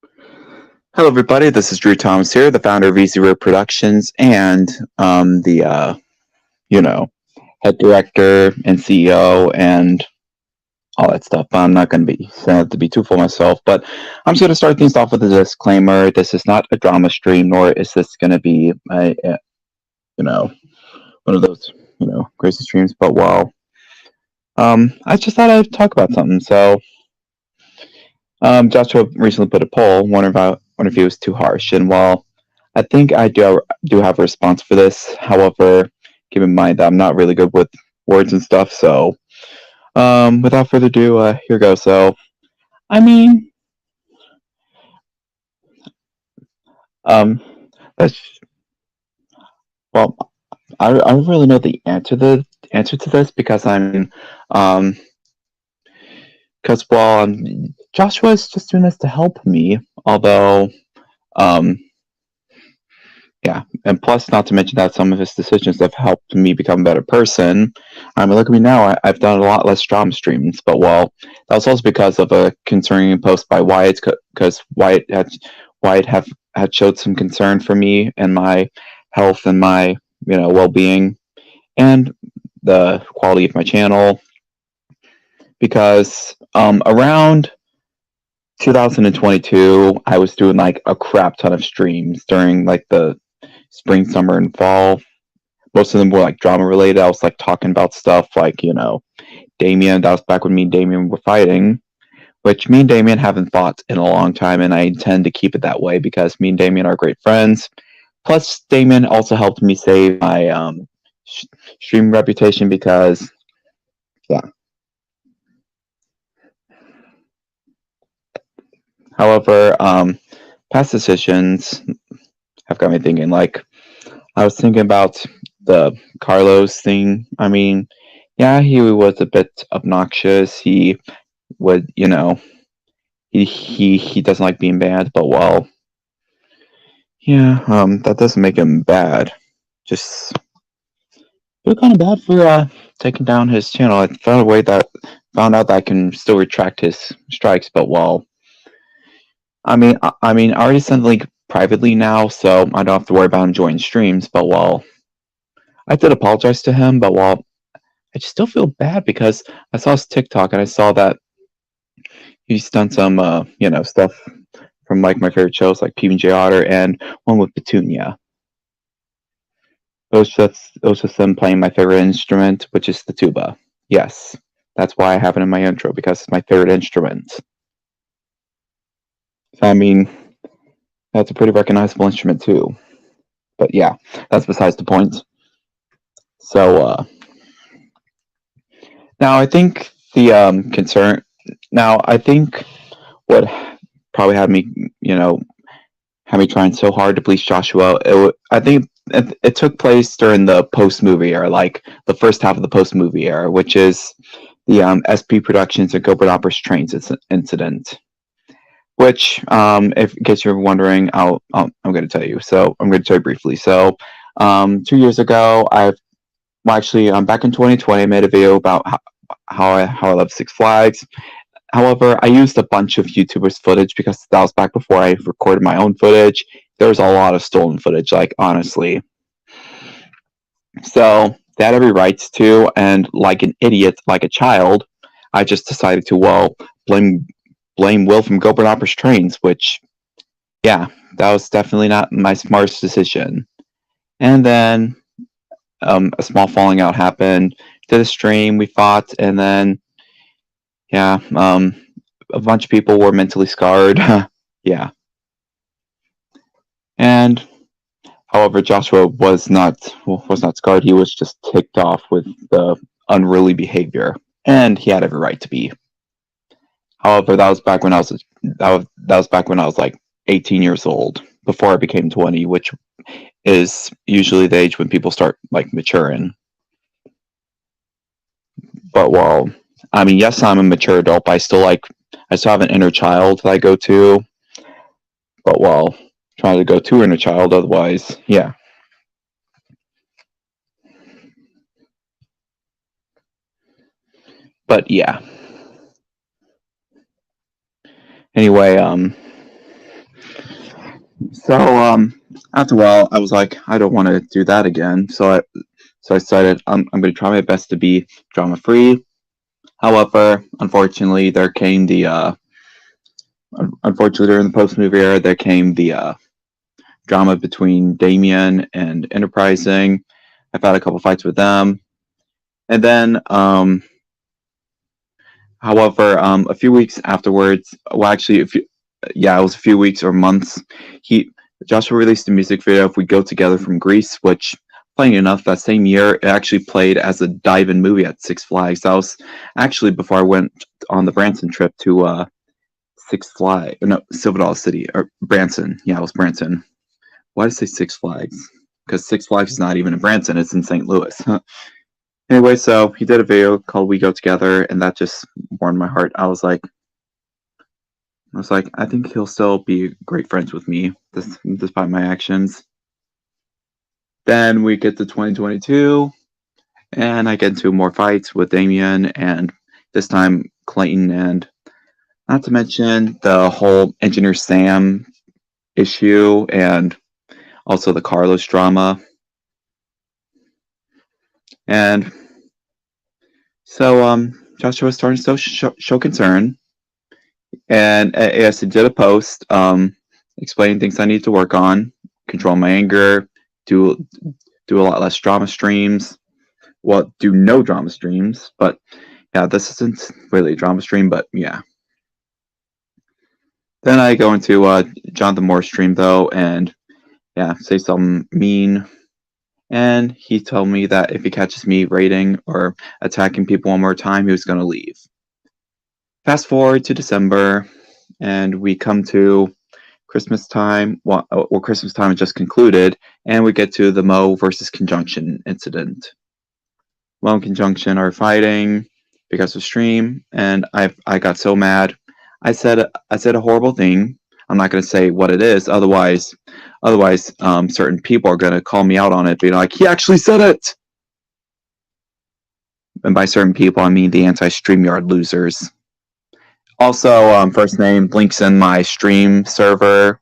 Hello, everybody. This is Drew Thomas here, the founder of Easy Road Productions and the you know head director and CEO and all that stuff. I'm not going to be saying to be too full myself, but I'm just going to start things off with a disclaimer. This is not a drama stream, nor is this going to be you know one of those crazy streams. But I just thought I'd talk about something. So Joshua recently put a poll, wonder if he was too harsh, and while I think I do have a response for this. However, keep in mind that I'm not really good with words and stuff. So, without further ado, here goes. So, I mean, um, let's, well, I don't really know the answer to this because um, because Joshua is just doing this to help me. Although, um, yeah, and plus, not to mention that some of his decisions have helped me become a better person. I mean, look at me now. I've done a lot less drama streams, but that was also because of a concerning post by Wyatt, because Wyatt had showed some concern for me and my health and my well being and the quality of my channel. Because around 2022, I was doing like a crap ton of streams during like the spring, summer, and fall. Most of them were like drama related. I was like talking about stuff like, Damien. That was back when me and Damien were fighting, which me and Damien haven't fought in a long time, and I intend to keep it that way because me and Damien are great friends. Plus, Damien also helped me save my stream reputation because, yeah. However, past decisions have got me thinking. Like, I was thinking about the Carlos thing. I mean, yeah, he was a bit obnoxious. He would, he doesn't like being banned, but yeah, that doesn't make him bad. Just feel kind of bad for taking down his channel. I found out that I can still retract his strikes, but I already sent the link privately now, so I don't have to worry about him joining streams. But I did apologize to him, but I just still feel bad because I saw his TikTok and I saw that he's done some stuff from like my favorite shows like PBJ Otter and one with Petunia. It was just them playing my favorite instrument, which is the tuba. Yes, that's why I have it in my intro because it's my favorite instrument. I mean, that's a pretty recognizable instrument too. But yeah, that's besides the point. So now I think the concern. Now I think what probably had me trying so hard to please Joshua. I think it took place during the post movie era, like the first half of the post movie era, which is the SP Productions and Gilbert Opera's Trains incident. Which, if in case you're wondering, I'm going to tell you. So I'm going to tell you briefly. So 2 years ago, back in 2020, I made a video about how I love Six Flags. However, I used a bunch of YouTubers' footage because that was back before I recorded my own footage. There was a lot of stolen footage, like honestly. So they had every rights to, and like an idiot, like a child, I just decided to blame Will from Gilbert Opera's Trains, which yeah, that was definitely not my smartest decision. And then a small falling out happened. Did a stream, we fought, and then yeah, a bunch of people were mentally scarred. Yeah. And however, Joshua was not scarred. He was just ticked off with the unruly behavior, and he had every right to be. However, that was back when I was like 18 years old, before I became 20, which is usually the age when people start like maturing. But yes, I'm a mature adult, but I still have an inner child that I go to. But trying to go to inner child, otherwise, yeah. But yeah. Anyway, So after a while, I was like, I don't want to do that again. So I decided I'm going to try my best to be drama free. However, unfortunately, unfortunately during the post movie era, there came the drama between Damien and Enterprising. I've had a couple fights with them, and then however, a few weeks afterwards, well, actually, it was a few weeks or months. Joshua released a music video of "We Go Together" from Greece, which, funny enough, that same year it actually played as a dive-in movie at Six Flags. That was actually before I went on the Branson trip to Six Flags, no, Silver Dollar City or Branson. Yeah, it was Branson. Why did I say Six Flags? Because Six Flags is not even in Branson; it's in St. Louis. Anyway, so he did a video called "We Go Together," and that just warmed my heart. I was like, I think he'll still be great friends with me, despite my actions. Then we get to 2022, and I get into more fights with Damien, and this time Clayton, and not to mention the whole Engineer Sam issue, and also the Carlos drama. And so Joshua was starting to show concern. And yes, he did a post explaining things I need to work on, control my anger, do a lot less drama streams. Well, do no drama streams, but yeah, this isn't really a drama stream, but yeah. Then I go into Jonathan Moore's stream though, and yeah, say something mean. And he told me that if he catches me raiding or attacking people one more time, he was going to leave. Fast forward to December, and we come to Christmas time. Well, Christmas time has just concluded, and we get to the Mo versus Conjunction incident. Mo and Conjunction are fighting because of stream, and I got so mad. I said a horrible thing. I'm not going to say what it is, otherwise, certain people are going to call me out on it, being like, "He actually said it." And by certain people, I mean the Anti Streamyard Losers. Also, first name links in my stream server.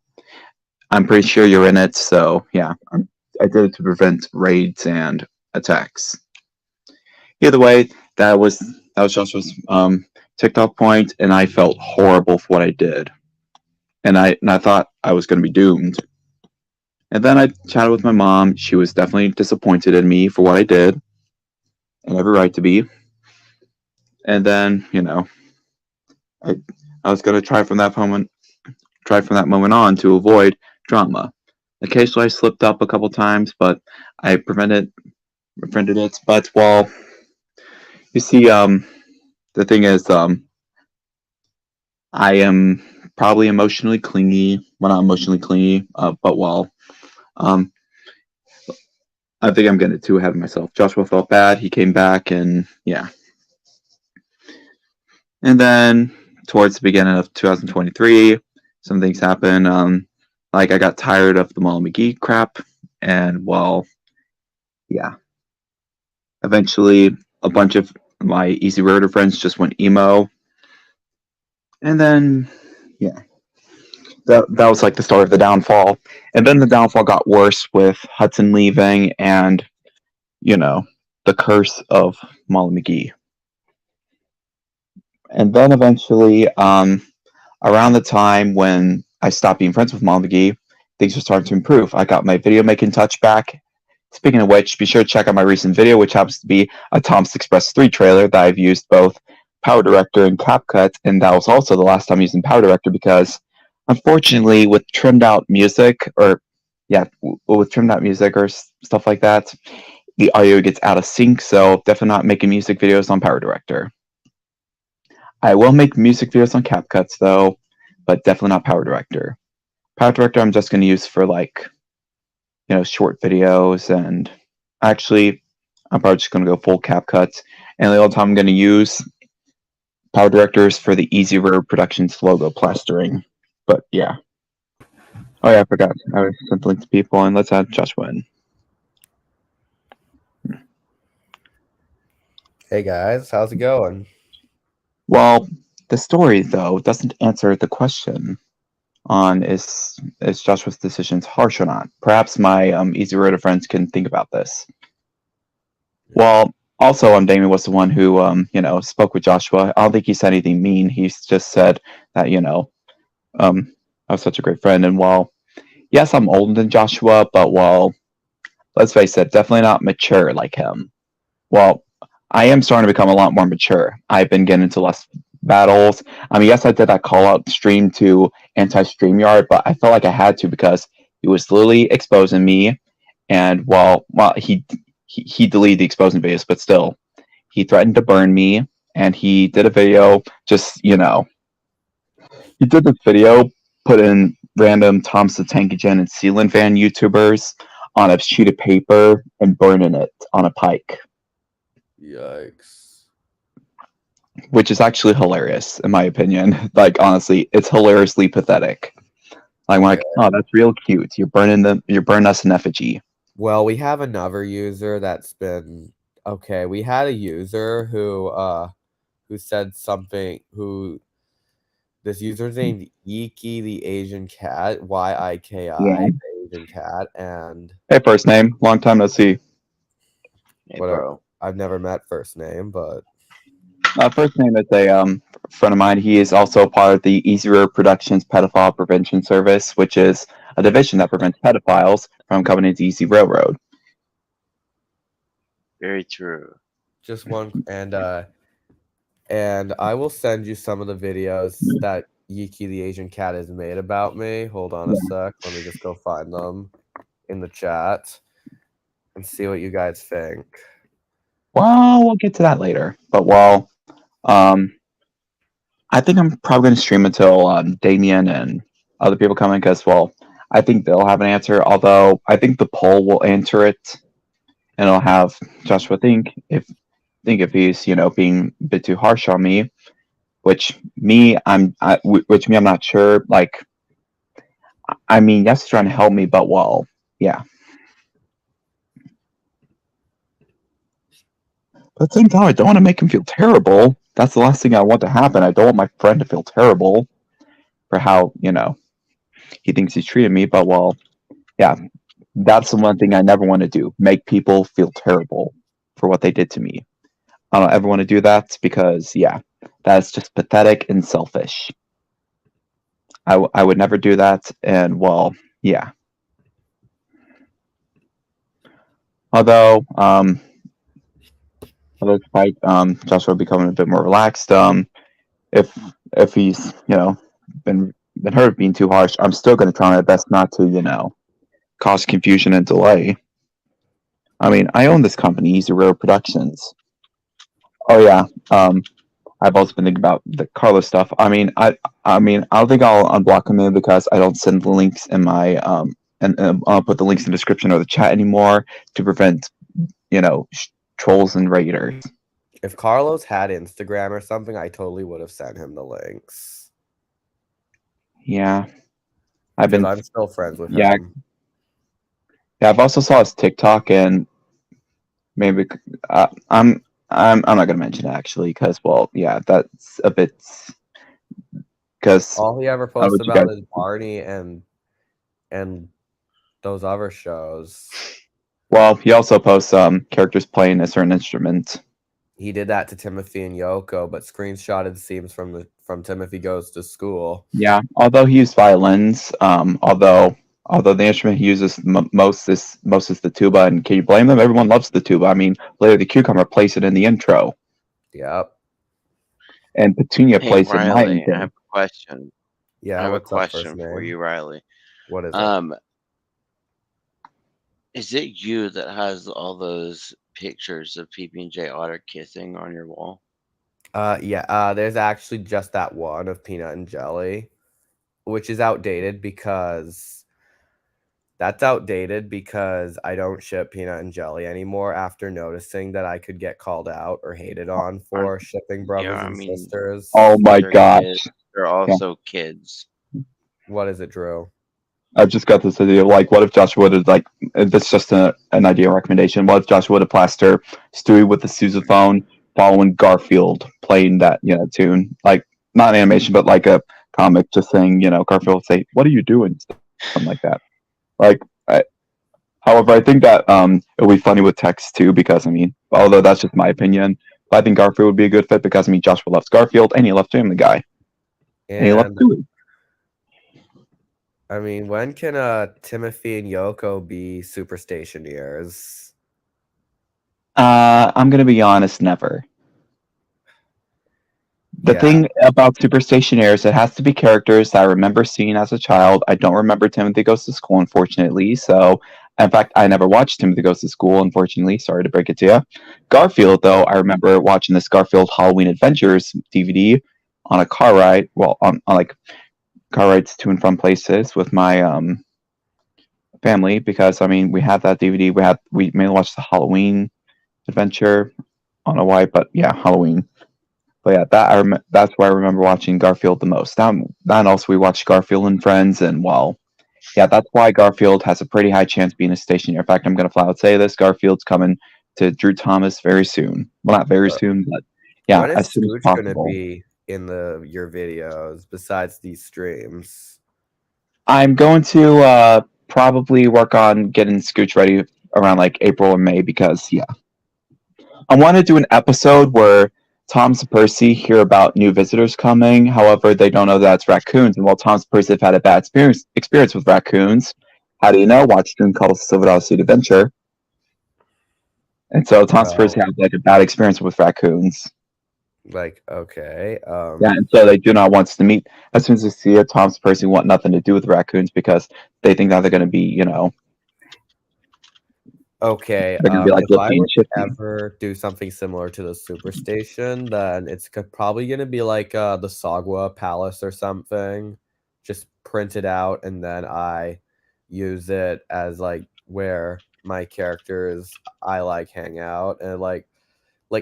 I'm pretty sure you're in it, so yeah, I did it to prevent raids and attacks. Either way, that was Joshua's TikTok point, and I felt horrible for what I did, and I thought I was going to be doomed. And then I chatted with my mom. She was definitely disappointed in me for what I did, and every right to be. And then, I was going to try from that moment on to avoid drama. Occasionally I slipped up a couple times, but I prevented it. But well, you see, the thing is, I am probably emotionally clingy. Well, not emotionally clingy, but well, I think I'm getting too ahead of myself. Joshua felt bad. He came back, and yeah. And then towards the beginning of 2023, some things happened. Like I got tired of the Molly McGee crap, and well, yeah. Eventually, a bunch of my Easy Rotor friends just went emo, and then yeah, that was like the start of the downfall. And then the downfall got worse with Hudson leaving, and the curse of Molly McGee. And then eventually, around the time when I stopped being friends with Molly McGee, things were starting to improve. I got my video making touch back. Speaking of which, be sure to check out my recent video, which happens to be a Tom's Express 3 trailer that I've used both Power Director and CapCut, and that was also the last time using Power Director because, unfortunately, with trimmed out music or stuff like that, the audio gets out of sync, so definitely not making music videos on Power Director. I will make music videos on CapCuts though, but definitely not Power Director. Power Director I'm just going to use for short videos, and actually I'm probably just going to go full CapCuts, and the only time I'm going to use Power Directors for the Easy Road Productions logo plastering. But yeah. Oh yeah, I forgot. I was sent the link to people, and let's add Joshua in. Hey guys, how's it going? Well, the story though doesn't answer the question. on is Joshua's decisions harsh or not? Perhaps my Easy Road friends can think about this. Well, also, Damien was the one who spoke with Joshua. I don't think he said anything mean. He just said that I was such a great friend. And while yes, I'm older than Joshua, but let's face it, definitely not mature like him. Well, I am starting to become a lot more mature. I've been getting into less battles. I mean, yes, I did that call out stream to Anti Streamyard, but I felt like I had to because he was literally exposing me. And while he deleted the exposing videos, but still, he threatened to burn me. And he did a video, he did this video, put in random Thomas the Tank Engine and Sealand fan YouTubers on a sheet of paper and burning it on a pike. Yikes. Which is actually hilarious, in my opinion. Like, honestly, it's hilariously pathetic. Like, I'm like, oh, that's real cute. You're burning us in effigy. Well, we have another user that's been okay. We had a user who said something. This user's named Yiki the Asian Cat, Yiki the Asian Cat, and hey, first name, long time no see. Hey, whatever. bro. I've never met first name, but First name is a friend of mine. He is also part of the Easy Road Productions Pedophile Prevention Service, which is a division that prevents pedophiles from coming into Easy Railroad. Very true. just one. And I will send you some of the videos that Yiki the Asian Cat has made about me. Hold on a sec. Let me just go find them in the chat and see what you guys think. Well, we'll get to that later. But I think I'm probably going to stream until Damien and other people come in because, I think they'll have an answer. Although I think the poll will answer it, and it'll have Joshua think if he's being a bit too harsh on me, which I'm not sure. Like, I mean, yes, he's trying to help me, but yeah. But at the same time, I don't want to make him feel terrible. That's the last thing I want to happen. I don't want my friend to feel terrible for how, he thinks he's treated me. But, yeah, that's the one thing I never want to do. Make people feel terrible for what they did to me. I don't ever want to do that because, yeah, that's just pathetic and selfish. I would never do that. And, yeah. Although, despite Joshua becoming a bit more relaxed, if he's been hurt being too harsh, I'm still going to try my best not to cause confusion and delay. I mean, I own this company, Easy Road Productions. Oh yeah, I've also been thinking about the Carlos stuff. I mean, I don't think I'll unblock him because I don't send the links in my and I'll put the links in the description or the chat anymore to prevent trolls and raiders. If Carlos had Instagram or something, I totally would have sent him the links. Yeah, I'm still friends with him. Yeah, I've also saw his TikTok, and maybe I'm not gonna mention it actually because that's a bit because all he ever posts about is Barney and those other shows. Well, he also posts characters playing a certain instrument. He did that to Timothy and Yoko, but screenshotted scenes from Timothy Goes to School. Yeah, although he used violins, although the instrument he uses most is the tuba, and can you blame them? Everyone loves the tuba. I mean, later the Cucumber plays it in the intro. Yep. And Petunia plays it. Riley, I have a question. Yeah, I have a question for you, Riley. What is it? Is it you that has all those pictures of PB&J Otter kissing on your wall? Yeah. There's actually just that one of Peanut and Jelly, which is outdated because I don't ship Peanut and Jelly anymore after noticing that I could get called out or hated on for shipping brothers and sisters. Oh my gosh. They're also kids. What is it, Drew? I've just got this idea. Like, what if Joshua would have, that's just an idea recommendation. What if Joshua would have plastered Stewie with the sousaphone following Garfield playing that, tune? Like, not an animation, but like a comic just saying, Garfield would say, "What are you doing?" Something like that. Like, however, I think that it would be funny with text too, because although that's just my opinion, but I think Garfield would be a good fit because Joshua loves Garfield and he loves Family Guy and he loves And Stewie. when can Timothy and Yoko be superstationers? I'm gonna be honest, never. The thing about Superstationaires, it has to be characters that I remember seeing as a child. I don't remember Timothy Goes to School, unfortunately. So, in fact, I never watched Timothy Goes to School, unfortunately. Sorry to break it to you. Garfield, though, I remember watching this Garfield Halloween Adventures DVD on a car ride. Well, on like car rides to and from places with my family, because we had that DVD. We mainly watched the Halloween adventure. I don't know why, but yeah, Halloween. But yeah, that's where I remember watching Garfield the most. And also we watched Garfield and Friends, and that's why Garfield has a pretty high chance being a stationary. In fact, I'm going to flat out say this: Garfield's coming to Drew Thomas very soon. Well, not very soon, but yeah, When is as soon as Scooch possible. gonna be in your videos besides these streams? I'm going to probably work on getting Scooch ready around like April or May, because I want to do an episode where Tom's and Percy hear about new visitors coming. However, they don't know that it's raccoons. And while Tom's and Percy have had a bad experience with raccoons, how do you know? Watch Doom calls Silver Dollar Seed Adventure. And so Tom's and Percy have like a bad experience with raccoons. Like, okay. Yeah, and so they do not want us to meet. As soon as they see it, Tom's and Percy want nothing to do with raccoons because they think that they're going to be, Okay, they're going to be like if I Lippy and were to Chippy. ever do something similar to the Superstation, then it's probably going to be like the Sagwa Palace or something. Just print it out, and then I use it as like where my characters I like hang out. And like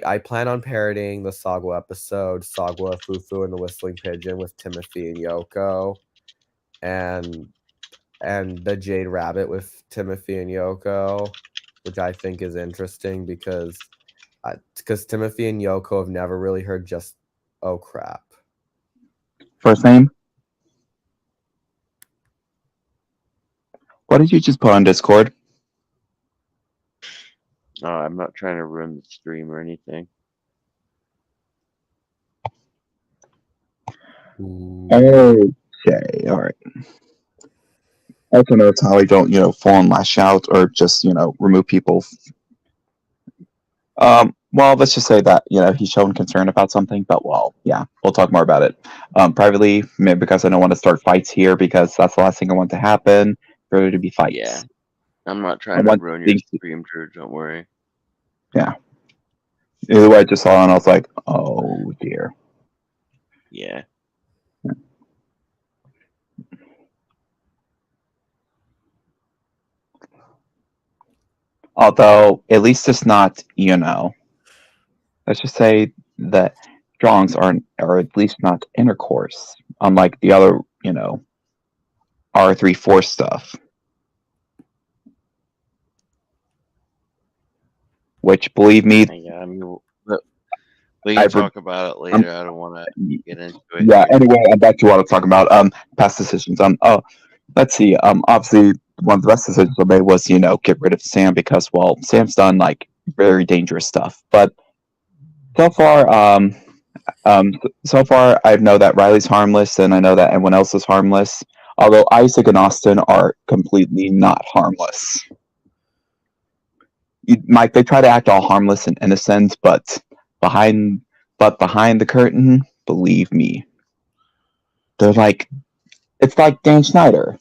I plan on parodying the Sagwa episode, Sagwa, Fufu, and the Whistling Pigeon with Timothy and Yoko, and the Jade Rabbit with Timothy and Yoko, which I think is interesting because Timothy and Yoko have never really heard just "oh crap." First name? What did you just put on Discord? Oh, I'm not trying to ruin the stream or anything. Okay, all right. Also notice how I don't, fall and lash out or just, remove people. Well, let's just say that, he's shown concern about something, but we'll talk more about it. Privately, maybe because I don't want to start fights here, because that's the last thing I want to happen. For there to be fights. Yeah. I'm not trying to ruin your stream, Drew, don't worry. Yeah. Either way, I just saw it and I was like, oh dear. Yeah. Although, at least it's not, let's just say that drawings are at least not intercourse, unlike the other, R3-4 stuff. Which, believe me... Yeah, we can talk about it later. I don't want to get into it. Yeah, anyway, back to what I'm talking about. Past decisions. Let's see. Obviously, one of the best decisions I made was, get rid of Sam because, well, Sam's done, like, very dangerous stuff. But so far, I know that Riley's harmless, and I know that everyone else is harmless. Although Isaac and Austin are completely not harmless. Mike, they try to act all harmless and innocent, but behind the curtain, believe me, they're like, it's like Dan Schneider.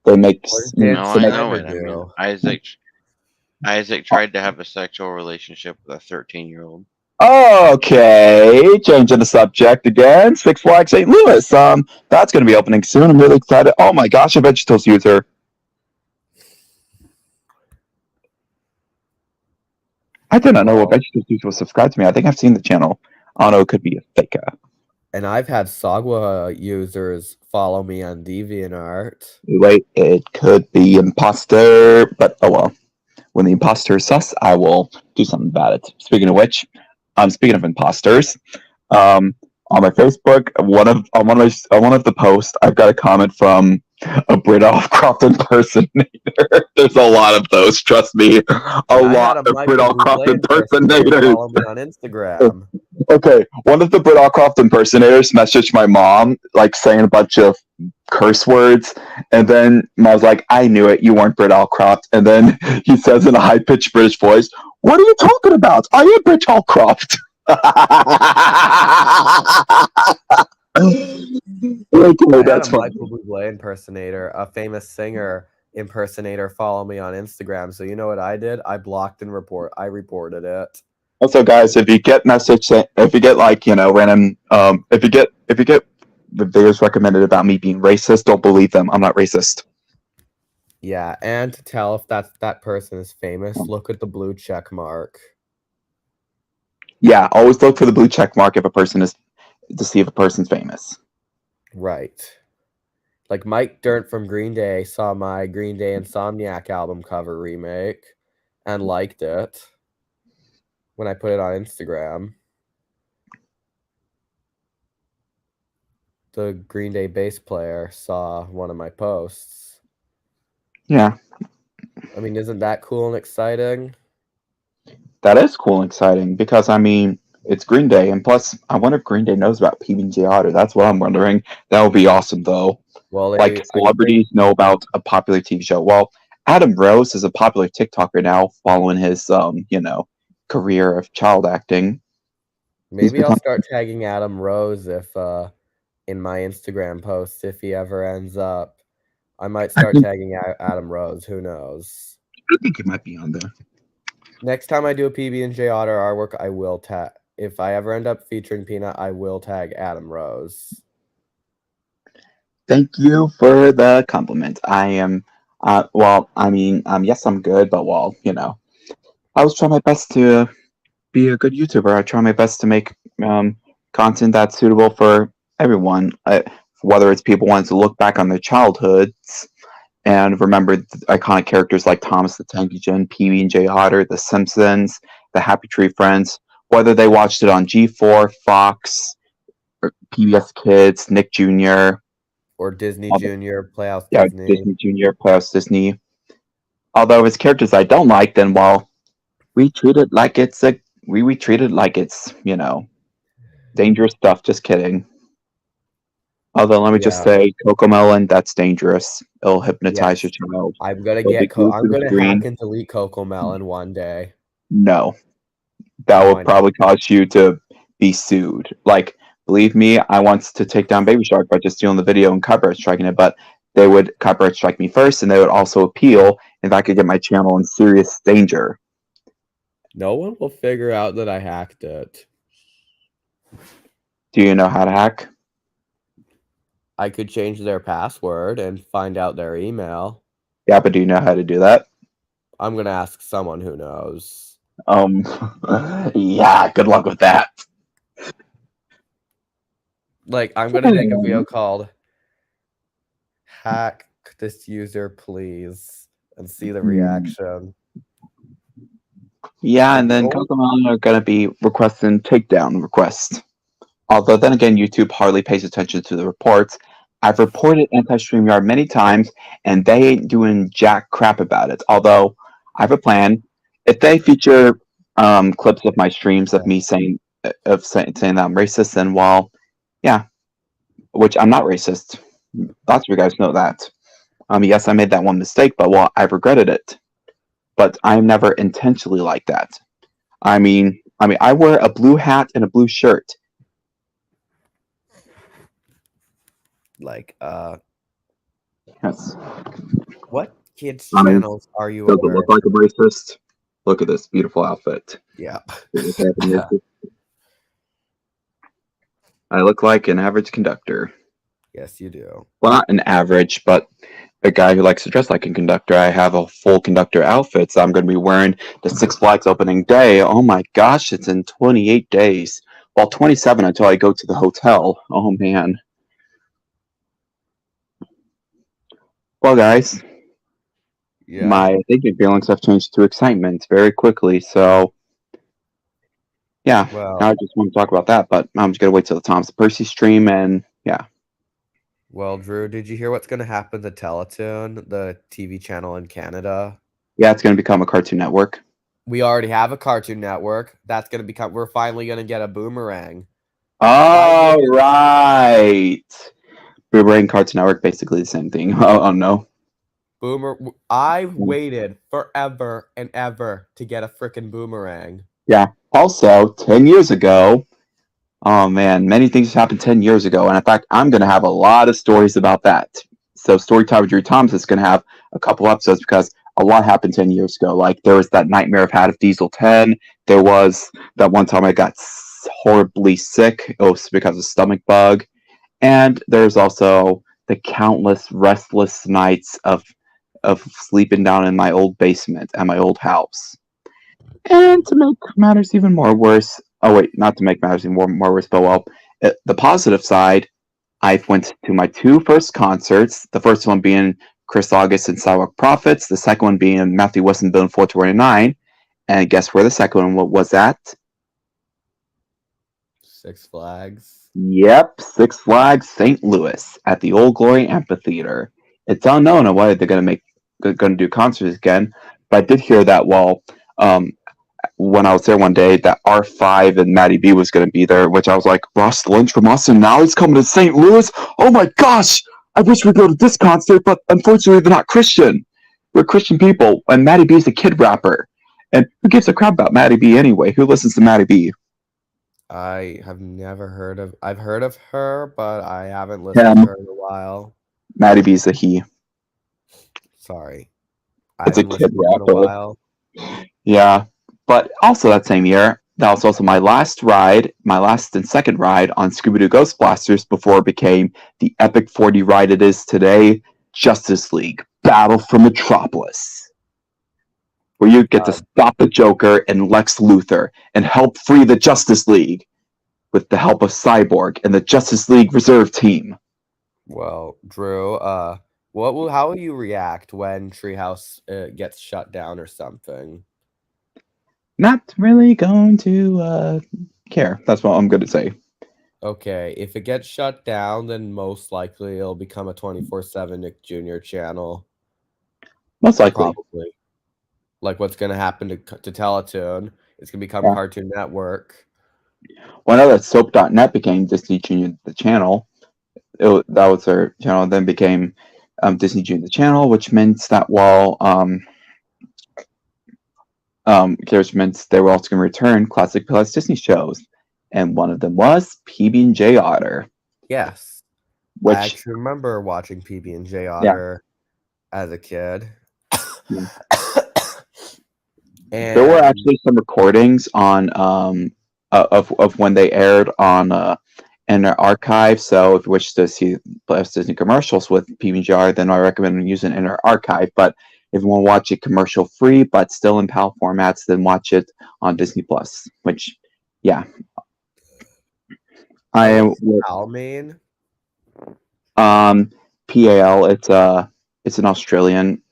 They make I know it. Isaac tried to have a sexual relationship with a 13-year-old. Okay, changing the subject again. Six Flags St. Louis. That's going to be opening soon. I'm really excited. Oh my gosh, a VeggieTales user. I did not know what VeggieTales user was subscribed to me. I think I've seen the channel. I don't know, it could be a fake. And I've had Sagwa users follow me on DeviantArt. Wait, it could be imposter, but oh well. When the imposter is sus, I will do something about it. Speaking of which, speaking of imposters, on my Facebook, on one of the posts, I've got a comment from a Brit-Croft impersonator. There's a lot of those, trust me. A lot of Brit-Croft impersonators. Follow me on Instagram. Okay, one of the Brit-Croft impersonators messaged my mom, like saying a bunch of curse words, and then I was like, I knew it, you weren't Brit-Croft. And then he says in a high-pitched British voice, what are you talking about? I am Brit-Croft. I had a Michael Bublé impersonator, a famous singer impersonator, follow me on Instagram. So you know what I did? I blocked and reported it. Also, guys, if you get like, you know, random, if you get the videos recommended about me being racist, don't believe them. I'm not racist. Yeah, and to tell if that person is famous, look at the blue check mark. Yeah, always look for the blue check mark if a person is, to see if a person's famous. Right. Like Mike Dirnt from Green Day saw my Green Day Insomniac album cover remake and liked it when I put it on Instagram. The Green Day bass player saw one of my posts. Yeah. I mean, isn't that cool and exciting? That is cool and exciting because, I mean, it's Green Day. And plus, I wonder if Green Day knows about PB&J Otter. That's what I'm wondering. That would be awesome, though. Well, like, celebrities know about a popular TV show. Well, Adam Rose is a popular TikToker now following his, you know, career of child acting. Maybe I'll start tagging Adam Rose if in my Instagram posts if he ever ends up. I might start tagging Adam Rose. Who knows? I think it might be on there. Next time I do a PB&J Otter artwork, I will tag. If I ever end up featuring Peanut, I will tag Adam Rose. Thank you for the compliment. I am, well, I mean, yes, I'm good, but well, you know, I was trying my best to be a good YouTuber. I try my best to make content that's suitable for everyone, whether it's people wanting to look back on their childhoods and remember iconic characters like Thomas the Tank Engine, PB&J Otter, The Simpsons, The Happy Tree Friends, whether they watched it on G4, Fox, or PBS Kids, Nick Jr., or Disney Junior, Playhouse yeah, Disney. Disney Junior, Playhouse Disney. Although it's characters I don't like, then well, we treat it like it's you know, dangerous stuff. Just kidding. Although let me just say, Cocomelon, that's dangerous. It'll hypnotize your child. I'm gonna hack and delete Cocomelon one day. No, that will probably cause you to be sued. Like, believe me, I want to take down Baby Shark by just stealing the video and copyright striking it, but they would copyright strike me first, and they would also appeal, and that could get my channel in serious danger. No one will figure out that I hacked it. Do you know how to hack? I could change their password and find out their email. Yeah, but do you know how to do that? I'm gonna ask someone who knows. Yeah, good luck with that. Like, I'm gonna make a video called "Hack This User, Please," and see the reaction. Yeah, and then Cocomelon are gonna be requesting takedown requests. Although then again, YouTube hardly pays attention to the reports. I've reported Anti Streamyard many times, and they ain't doing jack crap about it. Although I have a plan. If they feature clips of my streams of me saying that I'm racist, then well, yeah, which I'm not racist. Lots of you guys know that. Yes, I made that one mistake, but well, I've regretted it. But I'm never intentionally like that. I mean, I wear a blue hat and a blue shirt. Like, Yes. What kids channels are you aware? Does it look like a racist? Look at this beautiful outfit. Yeah. I look like an average conductor. Yes, you do. Well, not an average, but a guy who likes to dress like a conductor. I have a full conductor outfit, so I'm going to be wearing the Six Flags opening day. Oh my gosh, it's in 28 days. Well, 27 until I go to the hotel. Oh man. Well, guys, my thinking feelings have changed to excitement very quickly. So, yeah, Well, I just want to talk about that, but I'm just gonna wait till the Thomas Percy stream, and yeah. well, Drew, did you hear what's going to happen to Teletoon, the TV channel in Canada? Yeah, it's gonna become a Cartoon Network. We already have a Cartoon Network. That's going to become. We're finally going to get a Boomerang. Oh, right. Boomerang, Cartoon Network, basically the same thing. Oh no. I waited forever and ever to get a freaking Boomerang. Yeah. Also, 10 years ago, oh man, many things happened 10 years ago. And in fact, I'm going to have a lot of stories about that. So, Storytime with Drew Thomas is going to have a couple episodes because a lot happened 10 years ago. Like, there was that nightmare I've had of Diesel 10. There was that one time I got horribly sick. It was because of stomach bug. And there's also the countless restless nights of sleeping down in my old basement at my old house. And to make matters even more worse, oh wait, not to make matters even more worse, but well, the positive side, I went to my 2 first concerts. The first one being Chris August and Sidewalk Prophets. The second one being Matthew Weston Bill 429. And guess where the second one was at? Six Flags. Yep, Six Flags St. Louis at the Old Glory Amphitheater. It's unknown on whether they're going to do concerts again, but I did hear that when I was there one day that R5 and Matty B was going to be there, which I was like, Ross Lynch from Austin, now he's coming to St. Louis? Oh my gosh! I wish we'd go to this concert, but unfortunately they're not Christian. We're Christian people, and Matty B is a kid rapper. And who gives a crap about Matty B anyway? Who listens to Matty B? I have never heard of. I've heard of her, but I haven't listened to her in a while. Matty B's a he. Sorry, It's a kid rapper. In a while. Yeah, but also that same year, that was also my last and second ride on Scooby-Doo Ghost Blasters before it became the epic 40 ride it is today, Justice League: Battle for Metropolis, where you get to stop the Joker and Lex Luthor and help free the Justice League with the help of Cyborg and the Justice League Reserve Team. Well, Drew, how will you react when Treehouse gets shut down or something? Not really going to care. That's what I'm going to say. Okay, if it gets shut down, then most likely it'll become a 24/7 Nick Jr. channel. Most likely. Probably. Like what's going to happen to Teletoon. It's going to become Cartoon Network. Well, I know that Soap.net became Disney Junior the channel. That was their channel, then became Disney Junior the channel, which meant that which meant they were also going to return classic Plus Disney shows, and one of them was PB&J Otter. Yes, which I actually remember watching PB&J Otter as a kid. Yeah. And there were actually some recordings on of when they aired on in their archive. So if you wish to see Disney commercials with PB&J Otter, then I recommend using in their archive. But if you want to watch it commercial free but still in PAL formats, then watch it on Disney Plus. Which, yeah, I am. PAL mean? PAL. It's an Australian.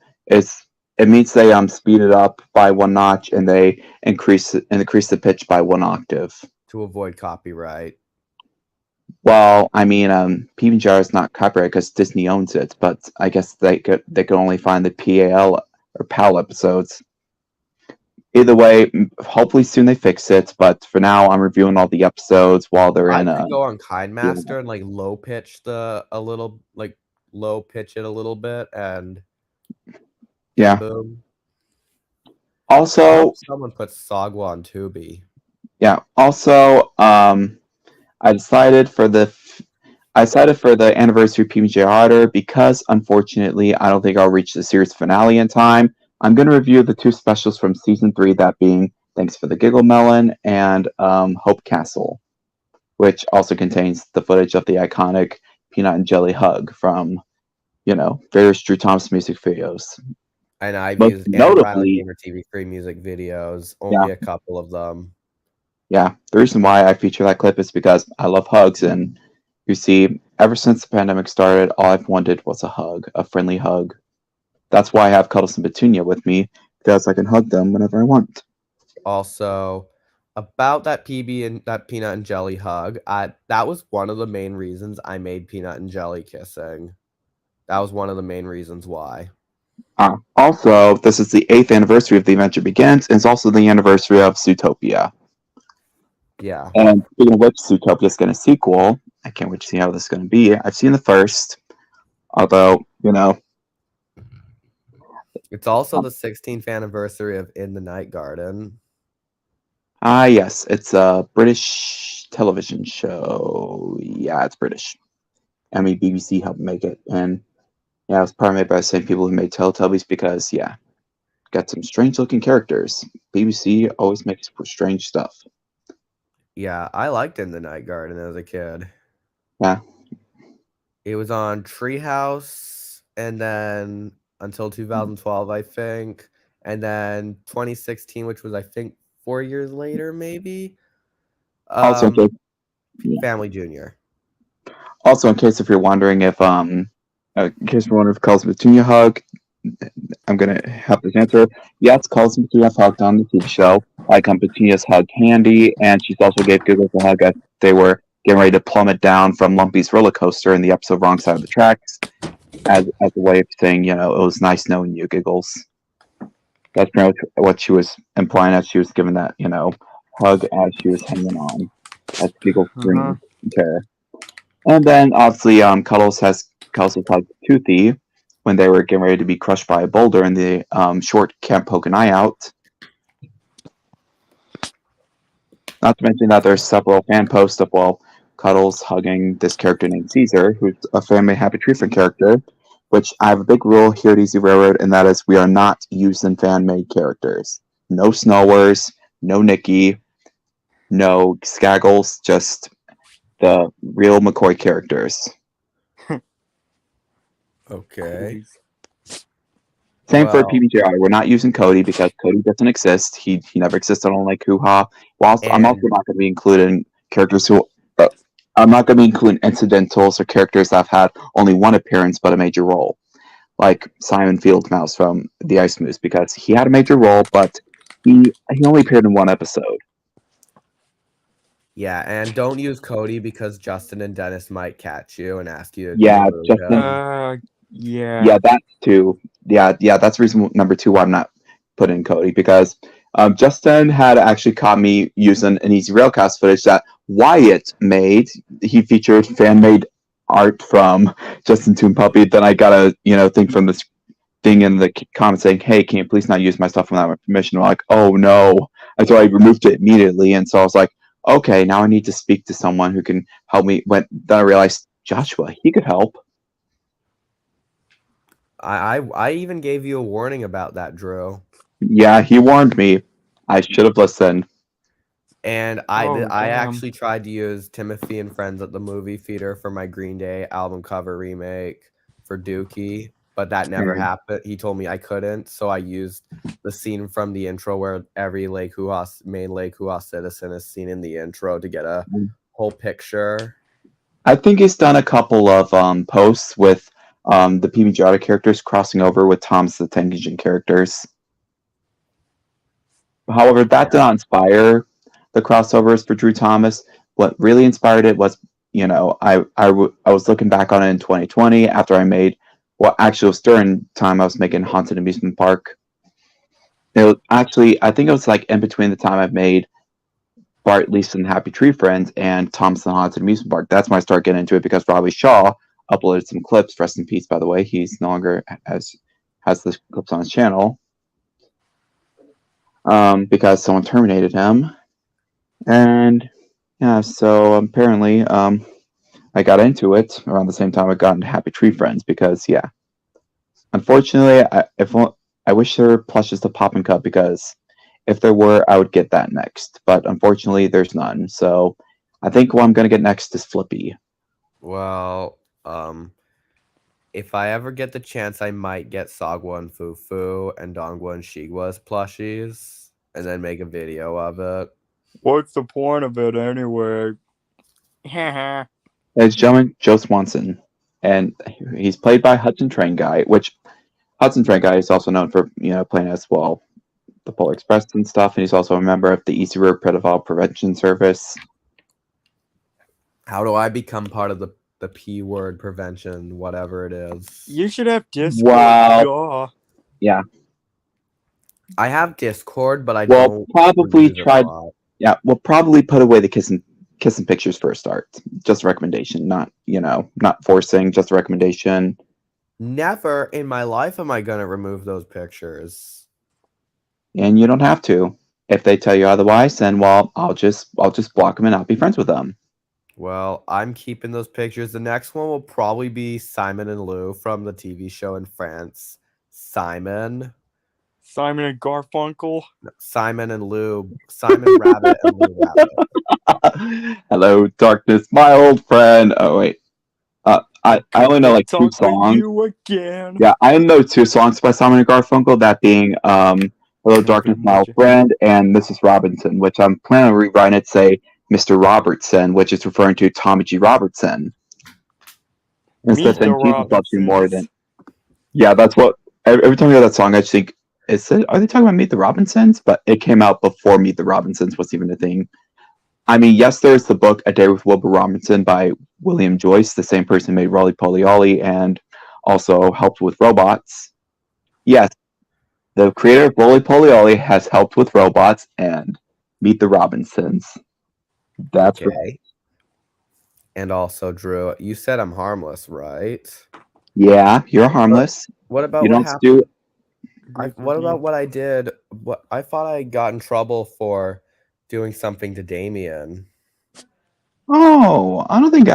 It means they speed it up by 1 notch and they increase the pitch by 1 octave to avoid copyright. Well, I mean, PB&J is not copyright because Disney owns it, but I guess they could only find the PAL or PAL episodes. Either way, hopefully soon they fix it. But for now, I'm reviewing all the episodes while they're in. I go on KineMaster and like low pitch it a little bit and. Yeah. Boom. Also, someone put Sagwa on Tubi. Yeah. Also, I decided for the anniversary of PB&J Otter because unfortunately I don't think I'll reach the series finale in time. I'm going to review the 2 specials from season 3, that being Thanks for the Giggle Melon and Hope Castle, which also contains the footage of the iconic Peanut and Jelly hug from, various Drew Thomas music videos. And I've used notably Gamer TV3 music videos, only a couple of them. Yeah, the reason why I feature that clip is because I love hugs, and you see, ever since the pandemic started, all I've wanted was a hug, a friendly hug. That's why I have Cuddles and Petunia with me, because I can hug them whenever I want. Also, about that PB and that peanut and jelly hug, that was one of the main reasons I made peanut and jelly kissing. That was one of the main reasons why. Also, this is the 8th anniversary of The Adventure Begins, and it's also the anniversary of Zootopia. Yeah. And speaking of which, Zootopia is getting a sequel. I can't wait to see how this is going to be. I've seen the first, although, It's also the 16th anniversary of In the Night Garden. yes, it's a British television show. Yeah, it's British. I mean, BBC helped make it, and yeah, it was probably made by the same people who made Teletubbies because, yeah, got some strange-looking characters. BBC always makes strange stuff. Yeah, I liked In the Night Garden as a kid. Yeah. It was on Treehouse, and then until 2012, I think, and then 2016, which was I think 4 years later, maybe. Also, Family Junior. Also, in case if you're wondering if Calls Petunia Hug, I'm gonna have this answer. Yes, Calls Petunia hugged on the TV show. Like Petunia's hug Candy, and she's also gave Giggles a hug as they were getting ready to plummet down from Lumpy's roller coaster in the episode Wrong Side of the Tracks, as a way of saying, it was nice knowing you, Giggles. That's pretty much what she was implying as she was giving that, hug as she was hanging on. As Giggles screamed in terror. And then obviously Cuddles has hugged Toothy when they were getting ready to be crushed by a boulder in the short Can't Poke an Eye Out. Not to mention that there's several fan posts of, Cuddles hugging this character named Caesar, who's a Family Happy Tree Friend character, which I have a big rule here at Easy Railroad, and that is we are not using fan-made characters. No Snowers, no Nikki, no Skaggles, just the real McCoy characters. Okay. Same for PBJR. We're not using Cody because Cody doesn't exist. He never existed on Lake Hoo-Ha. I'm also not going to be including characters who... I'm not going to be including incidentals or characters that have had only one appearance but a major role. Like Simon Fieldmouse from The Ice Moose, because he had a major role, but he only appeared in one episode. Yeah, and don't use Cody because Justin and Dennis might catch you and ask you to Justin. Yeah, that too. Yeah, that's reason number 2 why I'm not putting Cody, because Justin had actually caught me using an Easy Railcast footage that Wyatt made. He featured fan-made art from Justin Toon Puppy. Then I got a thing from this thing in the comments saying, "Hey, can you please not use my stuff without my permission?" I'm like, "Oh no!" And so I removed it immediately. And so I was like, "Okay, now I need to speak to someone who can help me." Then I realized Joshua, he could help. I even gave you a warning about that, Drew. Yeah, he warned me. I should have listened. And I actually tried to use Timothy and Friends at the movie theater for my Green Day album cover remake for Dookie, but that never happened. He told me I couldn't, so I used the scene from the intro where every main Lake Hoo-Ha citizen is seen in the intro to get a whole picture. I think he's done a couple of posts with the PBJ characters crossing over with Tom's the Tank Engine characters. However, that did not inspire the crossovers for Drew Thomas. What really inspired it was, I was looking back on it in 2020 after I made, actually it was during time I was making Haunted Amusement Park. It was actually, I think it was like in between the time I've made Bart, Lisa, and Happy Tree Friends and Tom's the Haunted Amusement Park. That's when I started getting into it because Robbie Shaw uploaded some clips. Rest in peace, by the way. He's no longer has the clips on his channel. Because someone terminated him. And yeah, so apparently I got into it around the same time I got into Happy Tree Friends because, yeah. Unfortunately, I wish there were plushes to Pop and Cut because if there were, I would get that next. But unfortunately, there's none. So I think what I'm going to get next is Flippy. Well, if I ever get the chance, I might get Sagwa and Fufu and Dongwa and Shigwa's plushies and then make a video of it. What's the point of it anyway? It's Joe Swanson, and he's played by Hudson Train Guy, which Hudson Train Guy is also known for playing as the Polar Express and stuff, and he's also a member of the Easy Road Pedophile Prevention Service. How do I become part of the P word prevention, whatever it is? You should have Discord. Wow. Yeah. I have Discord, but I Well, don't probably use it a try. lot. Yeah, we'll probably put away the kissing pictures for a start. Just a recommendation, not not forcing. Just a recommendation. Never in my life am I gonna remove those pictures. And you don't have to. If they tell you otherwise, then well, I'll just block them and not be friends with them. Well, I'm keeping those pictures. The next one will probably be Simon and Lou from the TV show in France. Simon Simon and Garfunkel. Simon and Lou. Simon Rabbit and Lou Rabbit. Hello, darkness, my old friend. Oh wait, I only know like 2 songs. You again. Yeah, I know 2 songs by Simon and Garfunkel. That being "Hello, Darkness, My Old Friend" and "Mrs. Robinson," which I'm planning on rewriting it to say "Mr. Robertson," which is referring to Tommy G. Robertson. Instead of saying Jesus loves you more than. Yeah, that's what. Every time I hear that song, I just think, are they talking about Meet the Robinsons? But it came out before Meet the Robinsons was even a thing. I mean, yes, there's the book A Day with Wilbur Robinson by William Joyce, the same person who made Rolly Polly Ollie and also helped with robots. Yes, the creator of Rolly Polly Ollie has helped with robots and Meet the Robinsons. That's okay. Right. And also, Drew, you said I'm harmless, right? Yeah, you're harmless. What about what happened? What about what I did? What I thought I got in trouble for doing something to Damien. Oh, I don't think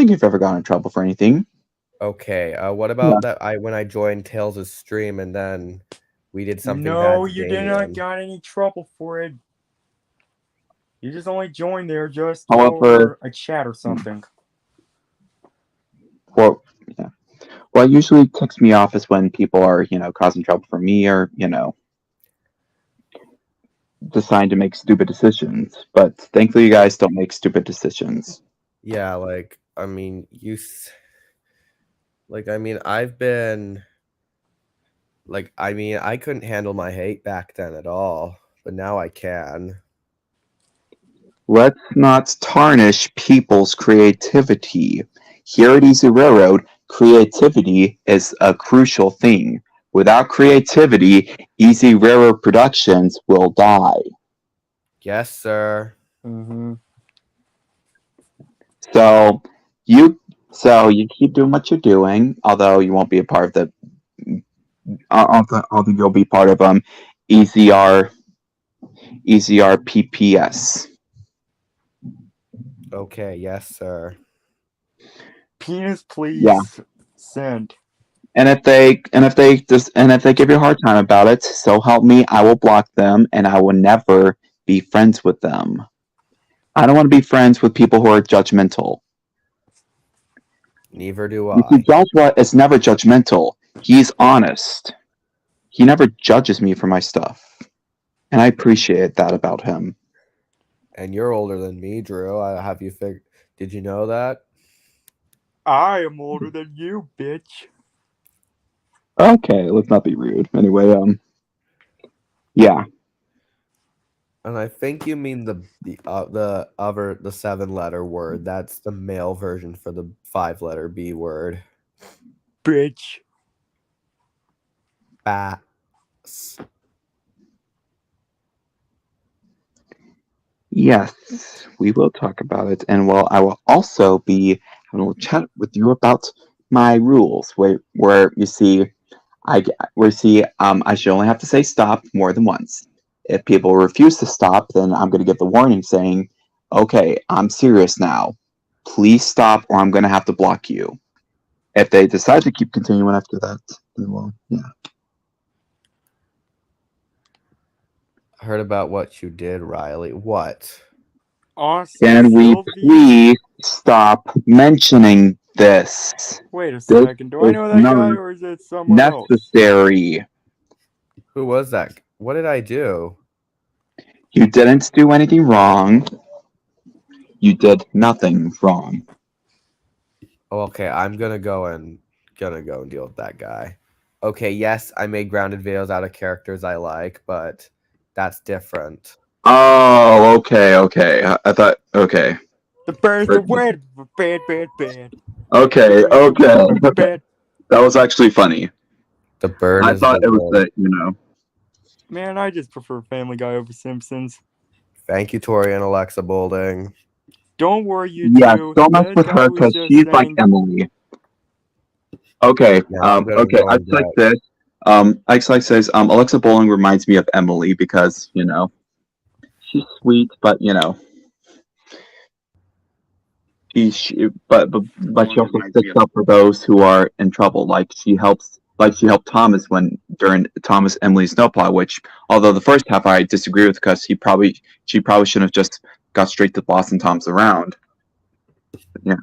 you've ever gotten in trouble for anything. Okay. What about that? When I joined Tails' stream and then we did something. No, you did not got any trouble for it. You just only joined there just for a chat or something. Well, yeah. What usually ticks me off is when people are, causing trouble for me or, deciding to make stupid decisions. But thankfully, you guys don't make stupid decisions. Yeah, I've been, I couldn't handle my hate back then at all, but now I can. Let's not tarnish people's creativity. Here at Easy Railroad, creativity is a crucial thing. Without creativity, Easy Railroad Productions will die. Yes, sir. Mm-hmm. So you keep doing what you're doing, although you won't be a part of the. I don't think you'll be part of EZR PPS. Okay, yes, sir. Penis, please send. And if they give you a hard time about it, so help me, I will block them and I will never be friends with them. I don't want to be friends with people who are judgmental. Neither do I. Joshua is never judgmental. He's honest. He never judges me for my stuff. And I appreciate that about him. And you're older than me, Drew. Did you know that? I am older than you, bitch. Okay, let's not be rude. Anyway, yeah. And I think you mean the 7-letter word. That's the male version for the 5-letter B word. Bitch. Bass. Yes, we will talk about it, and I will also be having a little chat with you about my rules, where you see, I should only have to say stop more than once. If people refuse to stop, then I'm going to give the warning saying, "Okay, I'm serious now. Please stop, or I'm going to have to block you." If they decide to keep continuing after that, then well, yeah. Heard about what you did, Riley. What? Awesome. Can we please stop mentioning this? Wait a second. Do I know that guy or is it someone necessary? Who was that? What did I do? You didn't do anything wrong. You did nothing wrong. Oh, okay, I'm gonna go and deal with that guy. Okay, yes, I made grounded videos out of characters I like, but that's different. Oh, okay. I thought, okay. The bird's the word. Bad. Okay. Bad. That was actually funny. The bird I is thought the it was word. the. Man, I just prefer Family Guy over Simpsons. Thank you, Tori and Alexa Boulding. Don't worry, you Yeah, two. don't mess That with guy her was because just she's like saying- Emily. Okay. Now I'm gonna Okay. go I and just like get- this. Alexa says, Alexa Bowling reminds me of Emily because she's sweet, but but she also sticks up for those who are in trouble. Like she helped Thomas during Thomas Emily snowplow. Which, although the first half I disagree with because she probably shouldn't have just got straight to bossing Thomas around. Yeah.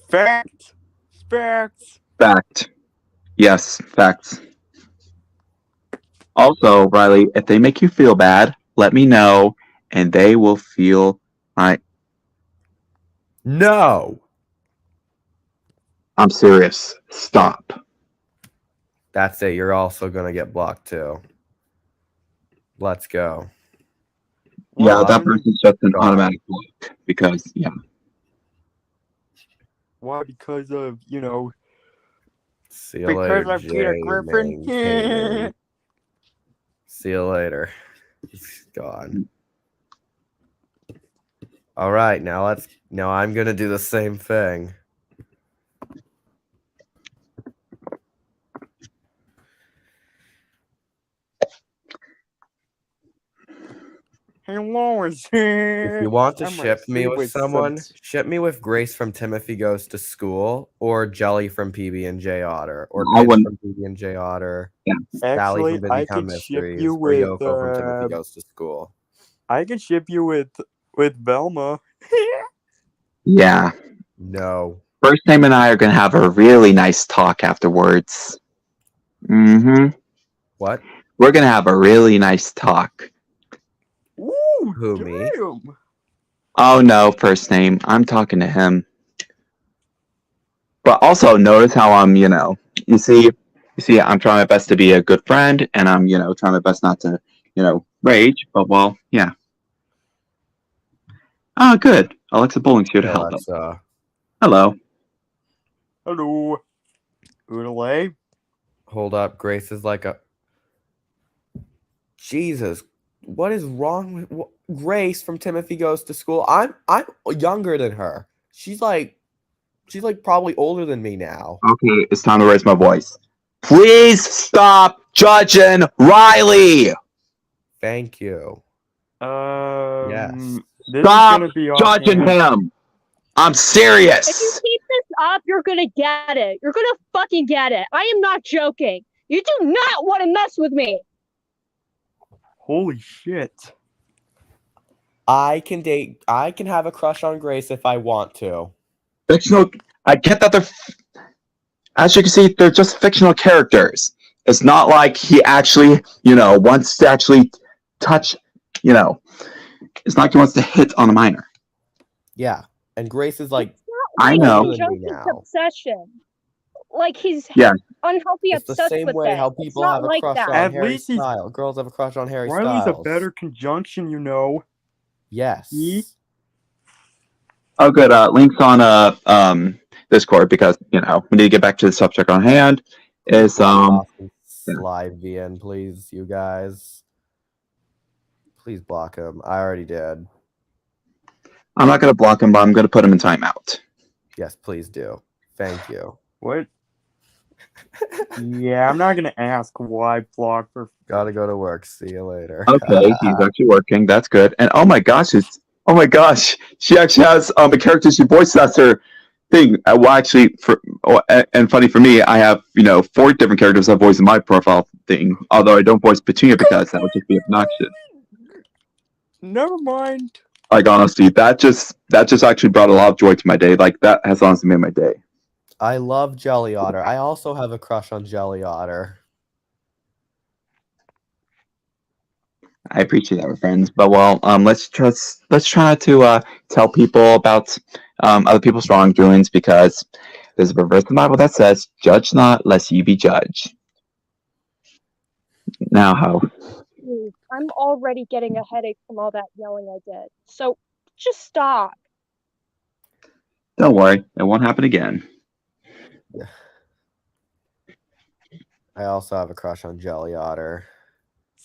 Facts. Fact. Yes, facts. Also, Riley, if they make you feel bad, let me know, and they will feel No! I'm serious. Stop. That's it. You're also going to get blocked too. Let's go. Yeah, Well, that person's just an God. automatic block because Why? Because of, See you because later, of Peter Jay Griffin. maintaining. See you later. He's gone. All right, now I'm going to do the same thing. Hello, If you want to I'm ship me actually with someone, ship me with Grace from Timothy Goes to School, or Jelly from PB&J Otter, or I Pitch wouldn't- from PB&J Otter, Sally Actually, from I Busy Town could ship Mysteries, you or with. Yoko from Timothy Goes to School. I could ship you with Velma. Yeah. No. First name and I are gonna have a really nice talk afterwards. What? We're gonna have a really nice talk. Ooh, Who, me? damn. Oh no, first name. I'm talking to him. But also notice how I'm, you see, I'm trying my best to be a good friend, and I'm, trying my best not to, rage. But well, yeah. Oh, good. Alexa Bowling's here to help us. Alexa. Hello. Hello. Oodalay. Hold up. Grace is like a... Jesus. What is wrong with Grace from Timothy Goes to School? I'm younger than her. She's like probably older than me now. Okay, it's time to raise my voice. Please stop judging Riley. Thank you. Yes. This Stop is gonna be judging him. I'm If you serious. keep this up, you're gonna get it. You're gonna fucking get it. I am not joking. You do not want to mess with me. Holy shit. I can have a crush on Grace if I want to. Fictional. I get that they're. As you can see, they're just fictional characters. It's not like he actually, wants to actually touch. It's not like he wants to hit on a minor. Yeah. And Grace is like, I know. older than me Justin's now. obsession. Like he's Yeah. unhealthy It's the obsessed same with way it. how It's people not have a like crush that. on At Harry least he's- Styles. Girls have a crush on Harry Riley's Styles. a better conjunction, Yes. Oh, good. Links on Discord because we need to get back to the subject on hand. Is Slide VN, please, you guys. Please block him. I already did. I'm not gonna block him, but I'm gonna put him in timeout. Yes, please do. Thank you. What? Yeah, I'm not gonna ask why block for. Gotta go to work. See you later. Okay, he's actually working. That's good. And oh my gosh, she actually has a character she voices. That's her thing. Well, actually, and funny for me, I have 4 different characters I voice in my profile thing. Although I don't voice Petunia because that would just be obnoxious. Never mind. Like honestly, that just actually brought a lot of joy to my day. Like that has honestly made my day. I love Jelly Otter. I also have a crush on Jelly Otter. I appreciate that, my friends. But well, let's try not to tell people about other people's wrongdoings because There's a verse in the Bible that says, "Judge not, lest ye be judged." Now, how? Please, I'm already getting a headache from all that yelling I did. So just stop. Don't worry, it won't happen again. I also have a crush on Jelly Otter.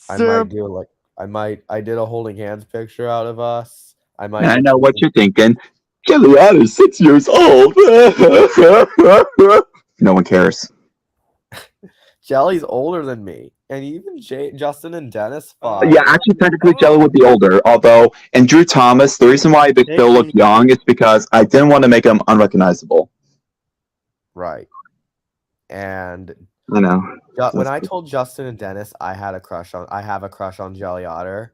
I Simp. did a holding hands picture out of us. I know what you're thinking. Jelly Otter's 6 years old. No one cares. Jelly's older than me, and even Justin and Dennis fought. Yeah, actually, technically, Jelly would be older. Although, and Drew Thomas, the reason why they still look young is because I didn't want to make them unrecognizable. Right. And I know. when I told Justin and Dennis I have a crush on Jelly Otter,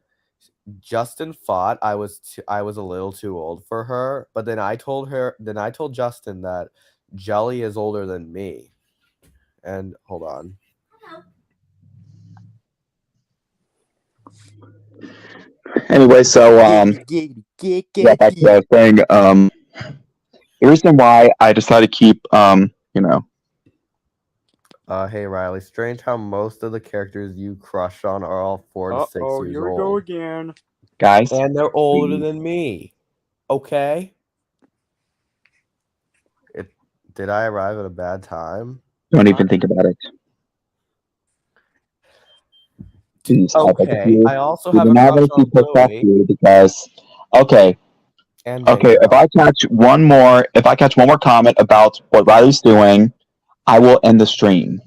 Justin thought I was a little too old for her, but then I told Justin that Jelly is older than me. And hold on. Anyway, so yeah, back to what I was saying. The reason why I decided to keep Hey Riley, strange how most of the characters you crush on are all 4 to 6 years old. Here we go again. Guys. And they're older than me. Okay? Did I arrive at a bad time? Don't even think about it. Okay. I also have a crush on Chloe. Because if I catch one more comment about what Riley's doing, I will end the stream.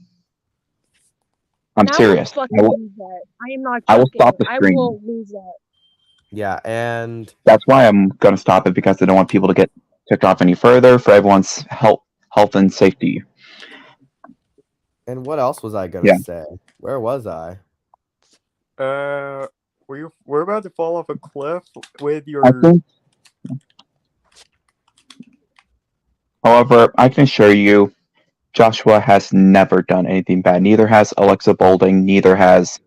I'm serious. I am not joking. I will stop the stream. I will lose it. Yeah, and that's why I'm gonna stop it, because I don't want people to get ticked off any further for everyone's health and safety. And what else was I gonna say? Where was I? We're about to fall off a cliff with your. However, I can assure you, Joshua has never done anything bad. Neither has Alexa Boulding. Neither has,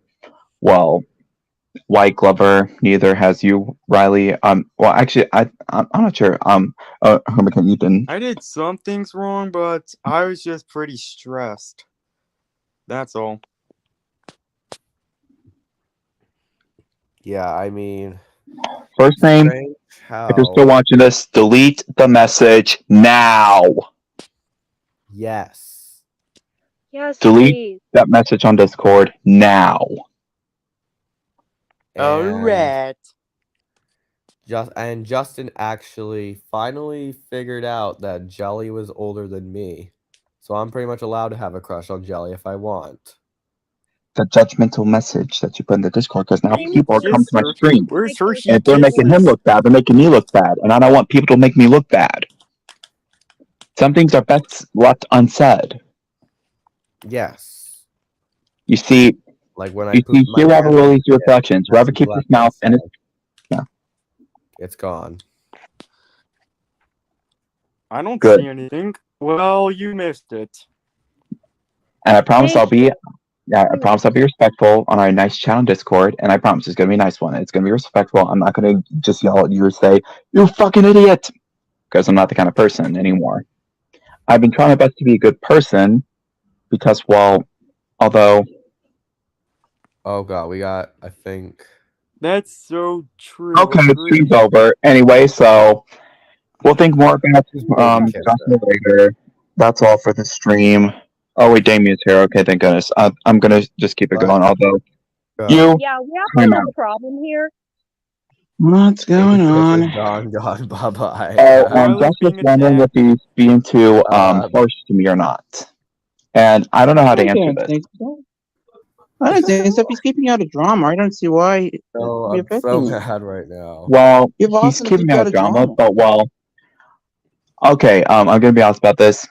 White Glover. Neither has you, Riley. Well, actually, I'm not sure. Ethan. I did some things wrong, but I was just pretty stressed. That's all. Yeah, I mean, first name. If you're still watching this, delete the message now. Yes. Yes. Delete that message on Discord now. All right. And Justin actually finally figured out that Jelly was older than me. So I'm pretty much allowed to have a crush on Jelly if I want. The judgmental message that you put in the Discord, because now people are coming to my stream. And if they're making him look bad, they're making me look bad. And I don't want people to make me look bad. Some things are best left unsaid. Yes. You see, like when whoever releases reflections, whoever keeps his mouth and it's gone. I don't see anything. Well, you missed it. And I promise I promise I'll be respectful on our nice channel Discord, and I promise it's gonna be a nice one. It's gonna be respectful. I'm not gonna just yell at you or say, "You fucking idiot," because I'm not the kind of person anymore. I've been trying my best to be a good person, because although oh god, we got, I think that's so true. Okay, the stream's over. Anyway, so we'll think more about Joshua later. That's all for the stream. Oh wait, Damien's here. Okay, thank goodness. I'm gonna just keep it going. Although we have a problem here. What's going on? Gone, bye bye. Joshua's wondering if he's being too harsh to me or not, and I don't know how to answer this. I don't think so. If he's keeping out of drama, I don't see why. I'm so mad right now. Well, he's keeping out of drama, but okay. I'm gonna be honest about this.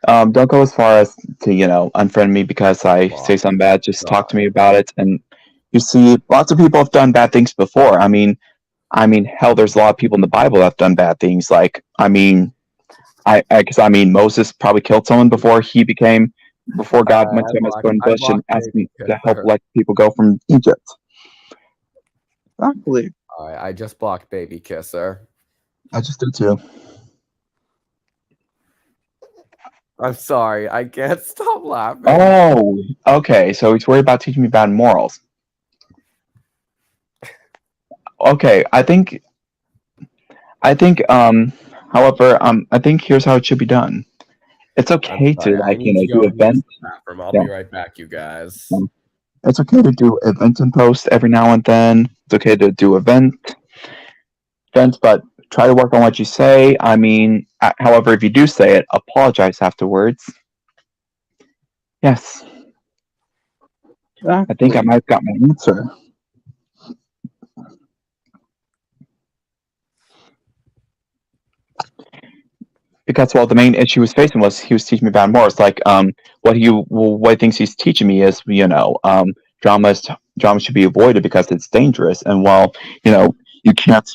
Don't go as far as to unfriend me because I say something bad. Just talk to me about it. And you see, lots of people have done bad things before. I mean, hell, there's a lot of people in the Bible that have done bad things. Like, Moses probably killed someone before God went to him as burning bush and asked me to help let people go from Egypt. Exactly. I just blocked Baby Kisser. I just did too. I'm sorry, I can't stop laughing. Oh, okay. So he's worried about teaching me bad morals. Okay, I think. However, I think here's how it should be done. It's okay to I need to do go events. use the bathroom. I'll be right back, you guys. It's okay to do events and posts every now and then. It's okay to do events, but try to work on what you say. I mean, however, if you do say it, apologize afterwards. Yes, I think I might have got my answer. Because the main issue he was facing was he was teaching me bad morals. Like what he thinks he's teaching me is drama should be avoided because it's dangerous. And you can't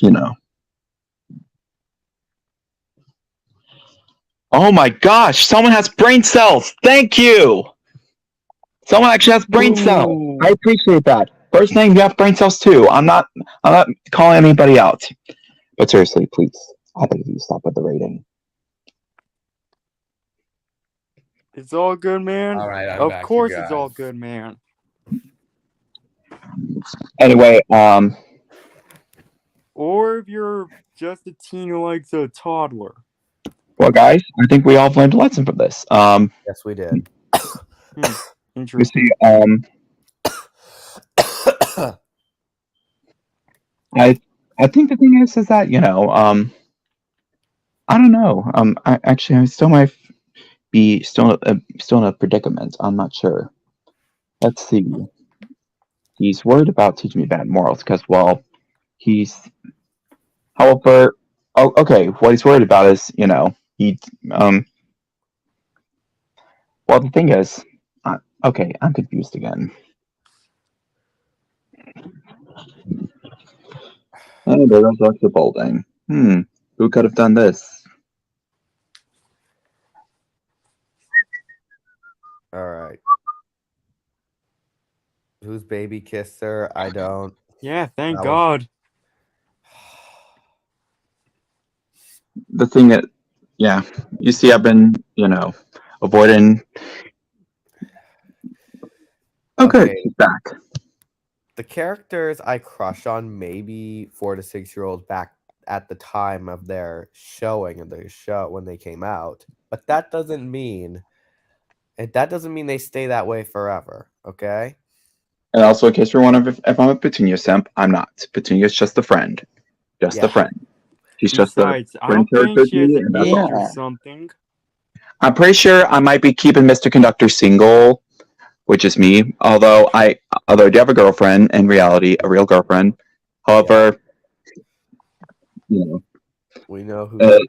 Oh my gosh! Someone has brain cells. Thank you. Someone actually has brain cells. I appreciate that. First name, you have brain cells too. I'm not calling anybody out. But seriously, please, I beg you, stop with the rating. It's all good, man. All right, I'm of back, course you it's guys. all good, man. Anyway, Or if you're just a teen who likes a toddler. Well, guys, I think we all have learned a lesson from this. Yes, we did. You Interesting. see, I think the thing is that I don't know. I still might be still in a predicament. I'm not sure. Let's see. He's worried about teaching me bad morals because, he's. However, okay. What he's worried about is, he. Well, the thing is, okay. I'm confused again. Oh, there goes Dr. Balding. Who could have done this? All right. Whose baby kissed her? I don't. Yeah, thank God. The thing that, you see, I've been, avoiding. Okay, he's back. The characters I crush on maybe 4 to 6 year olds back at the time of their showing of their show when they came out, but that doesn't mean they stay that way forever. Okay. And also, in case you're wondering if I'm a Petunia simp, I'm not. Petunia's just a friend, a friend. She's just a Besides, I don't think she has an age or something. I'm pretty sure I might be keeping Mr. Conductor single, which is me. Although I do have a girlfriend, in reality, a real girlfriend. However, we know who. Not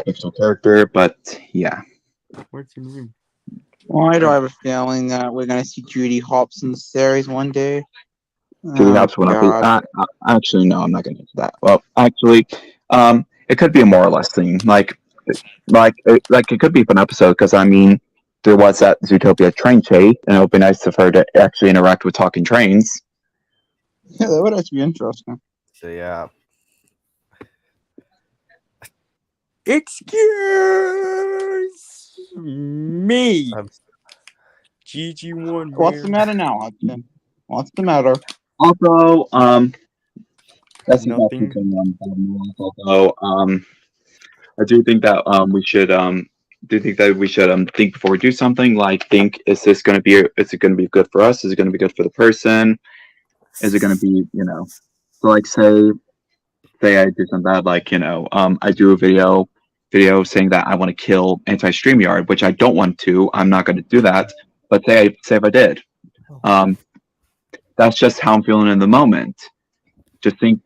a fictional character, but yeah. What's your name? Why do I have a feeling that we're gonna see Judy Hopps in the series one day? Judy Hopps will not be. Actually, no, I'm not going to answer that. Well, actually, it could be a more or less thing. Like it could be an episode because I mean, there was that Zootopia train chase, and it would be nice of her to actually interact with talking trains. Yeah, that would actually be interesting. So yeah. Excuse me. GG1. What's the matter now, Hudson? What's the matter? Also, that's nothing. Although, I do think that we should think before we do something. Like, think: is it going to be good for us? Is it going to be good for the person? Is it going to be, so like say I do something bad, like I do a video saying that I want to kill Anti Streamyard, which I don't want to. I'm not going to do that. But say if I did, that's just how I'm feeling in the moment. Just think.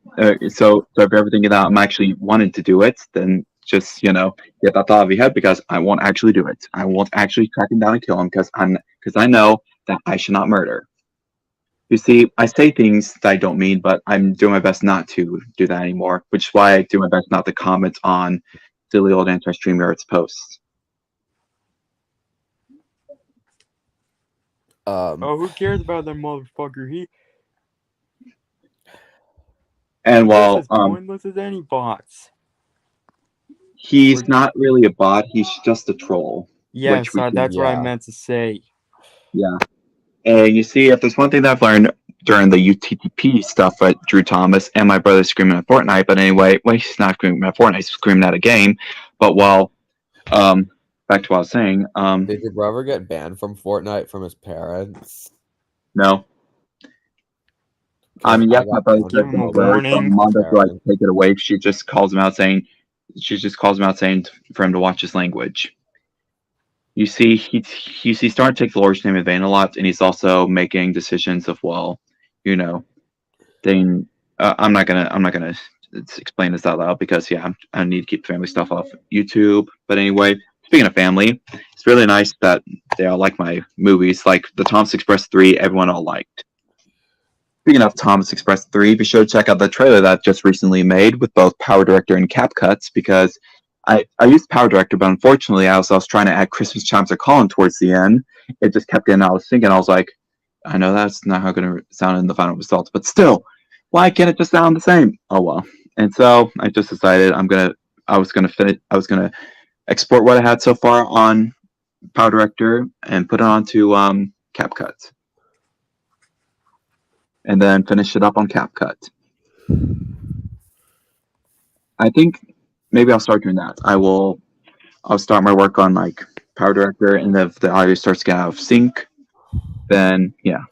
So if you're ever thinking that I'm actually wanting to do it, then just get that thought out of your head, because I won't actually do it. I won't actually track him down and kill him because I know that I should not murder. You see, I say things that I don't mean, but I'm doing my best not to do that anymore, which is why I do my best not to comment on silly old Anti-Streamyard's posts. Who cares about that motherfucker? And while as pointless as any bots. He's not really a bot, he's just a troll. Yes, we that's what I yeah. meant to say. Yeah. And you see, if there's one thing that I've learned during the UTTP stuff with Drew Thomas and my brother screaming at Fortnite, but anyway, well, he's not screaming at Fortnite, he's screaming at a game. But back to what I was saying, Did your brother get banned from Fortnite from his parents? no. I mean, yes, my brother Give says him a it's worse, but warning. mom doesn't like take it away. She just calls him out saying for him to watch his language. You see, he's starting to take the Lord's name in vain a lot, and he's also making decisions of, well, you know, then I'm not gonna explain this out loud because I need to keep family stuff off YouTube. But anyway, speaking of family, it's really nice that they all like my movies. Like the Thomas Express 3, everyone all liked. Speaking of Thomas Express 3, be sure to check out the trailer that I just recently made with both Power Director and Cap Cuts because I used Power Director, but unfortunately I was trying to add Christmas Chimes Are Calling towards the end. It just kept getting, I was thinking, I was like, I know that's not how it's going to sound in the final results, but still, why can't it just sound the same? Oh well. And so I just decided I was gonna export what I had so far on Power Director and put it onto Cap Cuts. And then finish it up on Cap Cut. I think maybe I'll start doing that. I'll start my work on like Power Director, and if the audio starts to get out of sync, then yeah.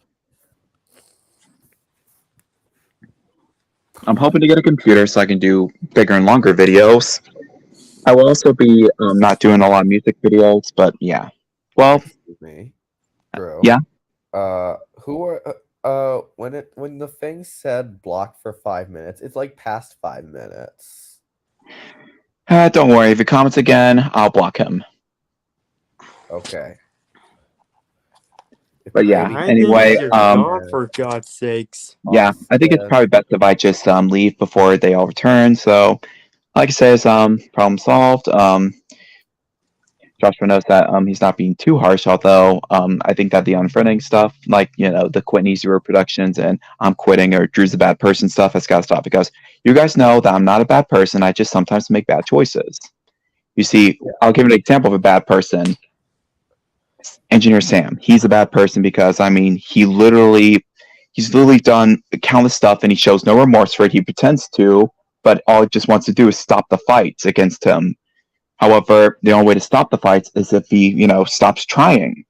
I'm hoping to get a computer so I can do bigger and longer videos. I will also be not doing a lot of music videos, but yeah. Well, Excuse me. Drew. Yeah. Who are when the thing said blocked for 5 minutes, it's like past 5 minutes. Don't worry. If he comments again, I'll block him. Okay. But yeah, I anyway, think it's your dog, for God's sakes. yeah, I think it's probably best if I just leave before they all return. So, like I said, problem solved. Joshua knows that he's not being too harsh, although I think that the unfriending stuff, like the quitting Easy Road Productions and I'm quitting or Drew's a bad person stuff, has got to stop because you guys know that I'm not a bad person. I just sometimes make bad choices. You see, I'll give an example of a bad person. Engineer Sam, he's a bad person because he's literally done countless stuff and he shows no remorse for it. He pretends to, but all he just wants to do is stop the fights against him. However, the only way to stop the fights is if he, stops trying.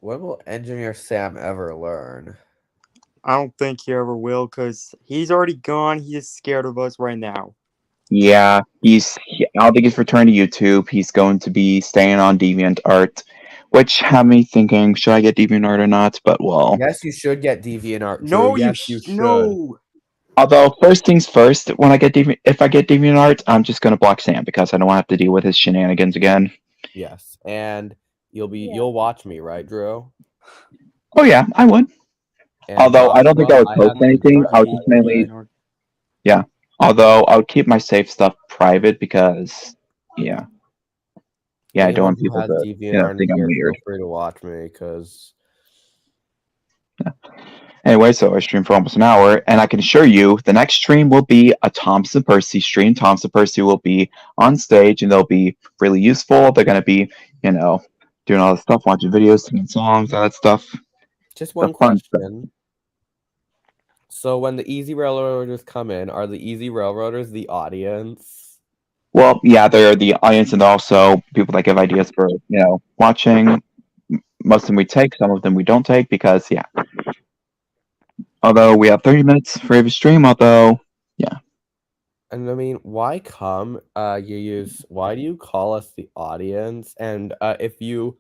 When will Engineer Sam ever learn? I don't think he ever will, because he's already gone. He's scared of us right now. Yeah, I don't think he's returning to YouTube. He's going to be staying on DeviantArt, which had me thinking, should I get DeviantArt or not? But well, yes, you should get DeviantArt. Drew. No, yes, you should. No. Although first things first, if I get DeviantArt, I'm just gonna block Sam because I don't want to have to deal with his shenanigans again. Yes, and you'll watch me, right, Drew? Oh yeah, I would. And Although I don't think I would have post to anything. I would keep just mainly, yeah. Although I would keep my safe stuff private because, yeah, I don't want people to think I'm weird. Feel free to watch me because. Yeah. Anyway, so I streamed for almost an hour, and I can assure you the next stream will be a Thompson Percy stream. Thompson Percy will be on stage, and they'll be really useful. They're going to be, doing all this stuff, watching videos, singing songs, all that stuff. Just one question. So when the Easy Railroaders come in, are the Easy Railroaders the audience? Well, yeah, they're the audience, and also people that give ideas for, watching. Most of them we take, some of them we don't take, because, yeah. Although we have 30 minutes for every stream, yeah. And why come why do you call us the audience? And if you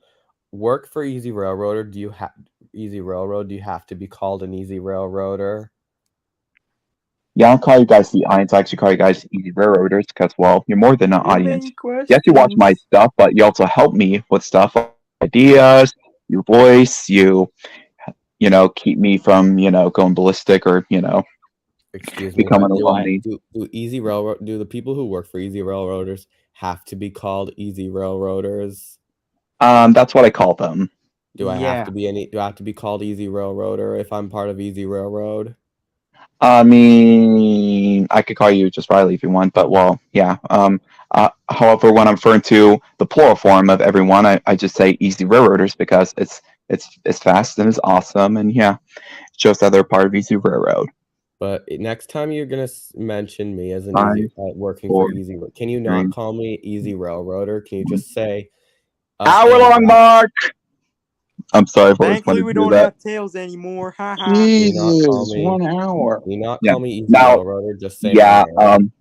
work for Easy Railroad, do you have to be called an Easy Railroader? Yeah, I don't call you guys the audience. I actually call you guys Easy Railroaders because, well, you're more than an audience. Yes, you watch my stuff, but you also help me with stuff, ideas, your voice, keep me from, going ballistic or, Excuse me, becoming a lonely. Do the people who work for Easy Railroaders have to be called Easy Railroaders? That's what I call them. Do I have to be called Easy Railroader if I'm part of Easy Railroad? I mean, I could call you just Riley if you want, but well, yeah. However, when I'm referring to the plural form of everyone, I just say Easy Railroaders because it's fast and it's awesome, and yeah, it shows that they're part of Easy Railroad. But next time you're gonna mention me as an Five, easy working four, for Easy, can you not three. call me Easy Railroader? Can you just say Hour-long mark. I'm sorry for Thankfully, we don't that. have tails anymore. Ha ha. Jesus, me- 1 hour. Can you not Yeah. call me Easy Now- Railroader? Just say Yeah. my name.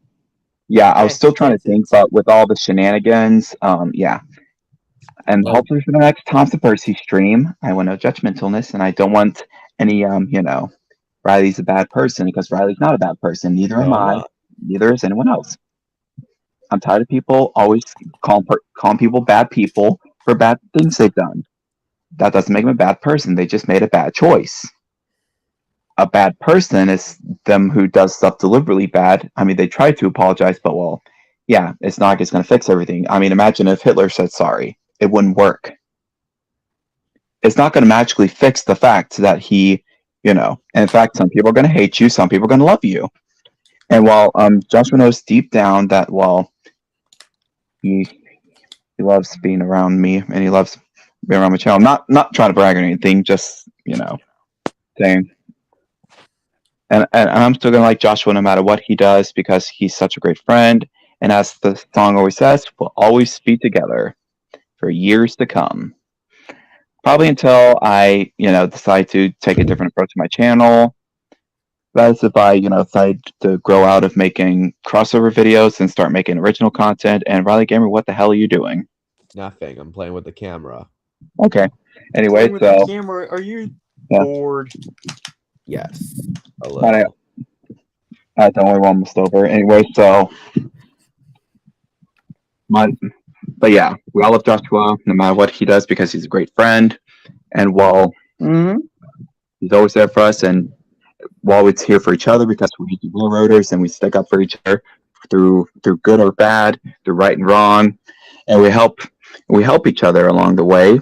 Yeah. I was Hey, still trying to that's it. think, but with all the shenanigans, yeah. And Like- hopefully for the next Thompson Percy stream, I want no judgmentalness, and I don't want any Riley's a bad person, because Riley's not a bad person. Neither am No, I'm I. not. Neither is anyone else. I'm tired of people always calling people bad people for bad things they've done. That doesn't make them a bad person. They just made a bad choice. A bad person is them who does stuff deliberately bad. I mean, they try to apologize, but well, yeah, it's not like it's going to fix everything. I mean, imagine if Hitler said sorry. It wouldn't work. It's not going to magically fix the fact that he, and in fact, some people are going to hate you, some people are going to love you. And while Joshua knows deep down that, well, he loves being around me and he loves being around my channel. Not trying to brag or anything, just, saying. And I'm still going to like Joshua no matter what he does because he's such a great friend. And as the song always says, we'll always be together for years to come. Probably until I, decide to take a different approach to my channel. That is if I, decide to grow out of making crossover videos and start making original content. And Riley Gamer, what the hell are you doing? Nothing. I'm playing with the camera. Okay. Anyway, Playing with the camera, are you bored? Yes. A little. Don't worry, we're almost over. Anyway, so but yeah, we all love Joshua no matter what he does because he's a great friend, and while he's always there for us, and we're always here for each other because we're railroaders and we stick up for each other through good or bad, through right and wrong, and we help each other along the way.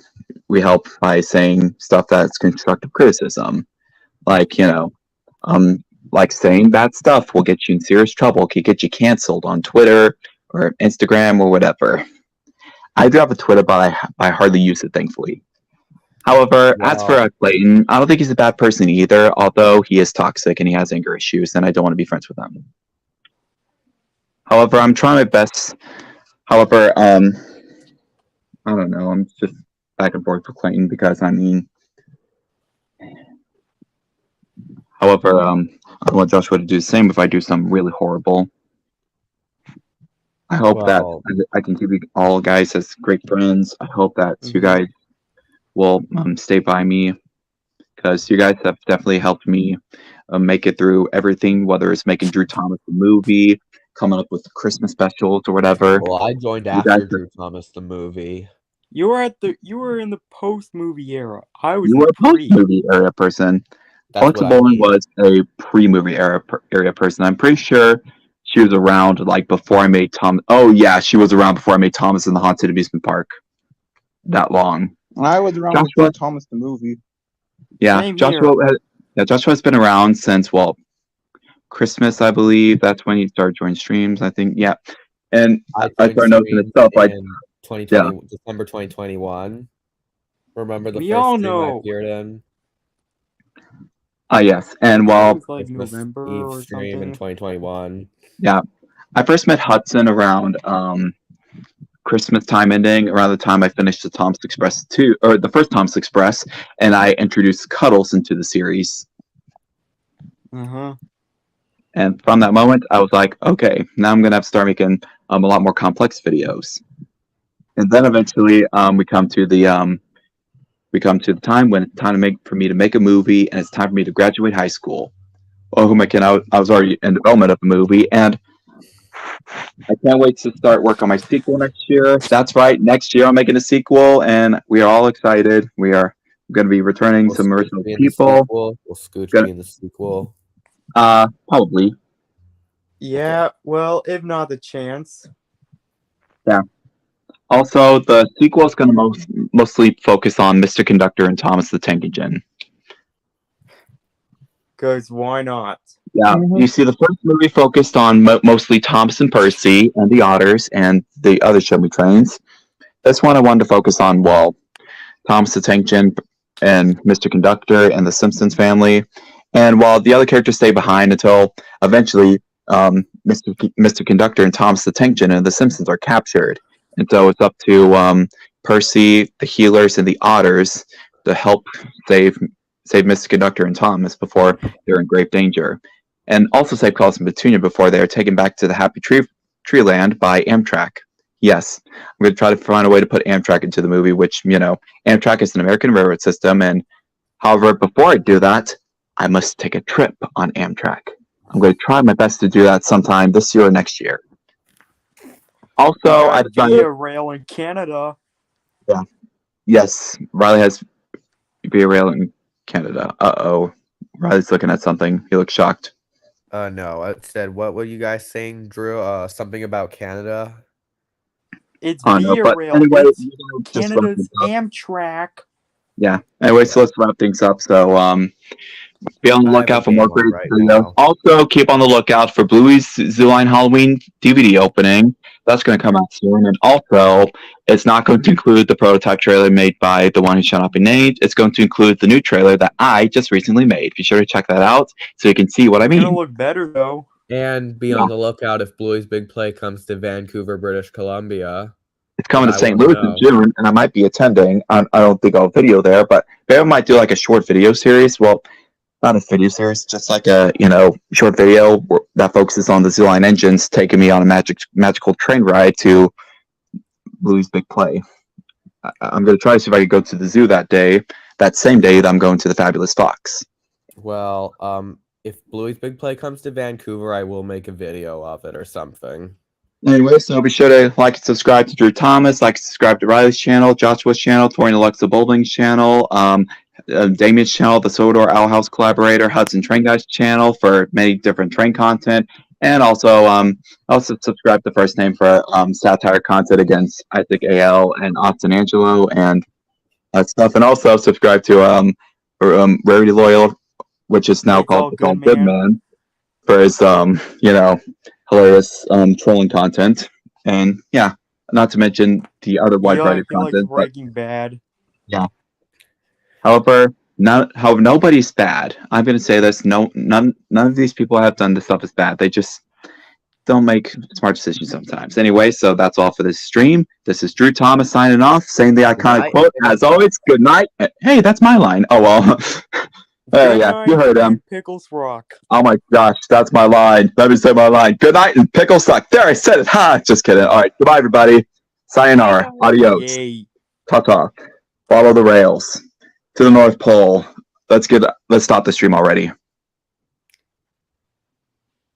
We help by saying stuff that's constructive criticism, like like saying bad stuff will get you in serious trouble, could get you canceled on Twitter or Instagram or whatever. I do have a Twitter, but I hardly use it, thankfully. However, as for Clayton, I don't think he's a bad person either, although he is toxic and he has anger issues, and I don't want to be friends with him. However, I'm trying my best. However, I don't know, I'm just back and forth with Clayton because, however, I want Joshua to do the same if I do something really horrible. I hope that I can keep you all guys as great friends. I hope that you guys will stay by me because you guys have definitely helped me make it through everything, whether it's making Drew Thomas the movie, coming up with the Christmas specials or whatever. Well, I joined after Drew Thomas the movie. You were in the post movie era. I was. You were a post movie era person. Alexa Bowling was a pre-movie era person. I'm pretty sure she was around like before I made Tom. Oh yeah, she was around before I made Thomas in the Haunted Amusement Park. That long. I was around before Thomas the movie. Yeah, Joshua's been around since Christmas, I believe. That's when he started joining streams. I think, yeah. And I started noticing itself like 2020, December 2021. Remember the we first all stream know. I appeared in? Yes, and while like November or stream something. in 2021. Yeah, I first met Hudson around Christmas time ending, around the time I finished the Tom's Express 2, or the first Tom's Express, and I introduced Cuddles into the series. And from that moment, I was like, okay, now I'm gonna have to start making a lot more complex videos. And then eventually, we come to the time when it's time for me to make a movie, and it's time for me to graduate high school. Oh my God, I was already in development of a movie, and I can't wait to start work on my sequel next year. That's right, next year I'm making a sequel, and we are all excited. We are going to be returning some original people. Will Scooch be in the sequel? Probably. Yeah, well, if not the chance. Yeah. Also, the sequel is going to mostly focus on Mr. Conductor and Thomas the Tank Engine. Because why not? Yeah, you see, the first movie focused on mostly Thomas and Percy and the Otters and the other Show Me Trains. This one I wanted to focus on, well, Thomas the Tank Engine and Mr. Conductor and the Simpsons family. And while the other characters stay behind until eventually Mr. Conductor and Thomas the Tank Engine and the Simpsons are captured. And so it's up to Percy, the Healers, and the Otters to help save Mr. Conductor and Thomas before they're in grave danger. And also save Carlos and Petunia before they are taken back to the Happy Tree Land by Amtrak. Yes, I'm going to try to find a way to put Amtrak into the movie, which, Amtrak is an American railroad system. And however, before I do that, I must take a trip on Amtrak. I'm going to try my best to do that sometime this year or next year. Also, I decided Via Rail in Canada. Yeah. Yes, Riley has Via Rail in Canada. Uh-oh. Riley's looking at something. He looks shocked. No, it said, what were you guys saying, Drew? Something about Canada? It's Oh, Via no, but Rail. anyway, It's just Canada's Amtrak. Yeah. Anyway, so let's wrap things up. So, be on the lookout for more great videos. Also, keep on the lookout for Bluey's Zooline Halloween DVD opening. That's going to come out soon. And also, it's not going to include the prototype trailer made by the one who shall not be named. It's going to include the new trailer that I just recently made. Be sure to check that out so you can see what I mean. It's going to look better, though. And be on the lookout if Bluey's Big Play comes to Vancouver, British Columbia. It's coming to St. Louis in June, and I might be attending. I don't think I'll video there, but maybe I might do like a short video series. Well, not a video series, just like a short video that focuses on the Zooline engines taking me on a magical train ride to Bluey's Big Play. I'm going to try to see if I can go to the zoo that same day that I'm going to the Fabulous Fox. Well, if Bluey's Big Play comes to Vancouver, I will make a video of it or something. Anyway, so be sure to like and subscribe to Drew Thomas, like and subscribe to Riley's channel, Joshua's channel, Tori and Alexa Bowling's channel, Damien's channel, the Sodor Owl House Collaborator, Hudson Train Guys channel for many different train content, and also subscribe to First Name for satire content against Isaac A.L. and Austin Angelo and stuff, and also subscribe to Rarity Loyal, which is now called Good Man, for his hilarious trolling content, and not to mention the other wide variety of content. Breaking Bad. Yeah. However, nobody's bad. I'm going to say this: none of these people have done this stuff is bad. They just don't make smart decisions sometimes. Anyway, so that's all for this stream. This is Drew Thomas signing off, saying the iconic quote as always. Good night. Hey, that's my line. Oh well. Yeah, you heard him. Pickles rock. Oh my gosh, that's my line. Let me say my line. Good night and pickles suck. There, I said it. Ha! Just kidding. All right, goodbye, everybody. Sayonara. Adios. Ta-ta. Follow the rails to the North Pole. Let's stop the stream already.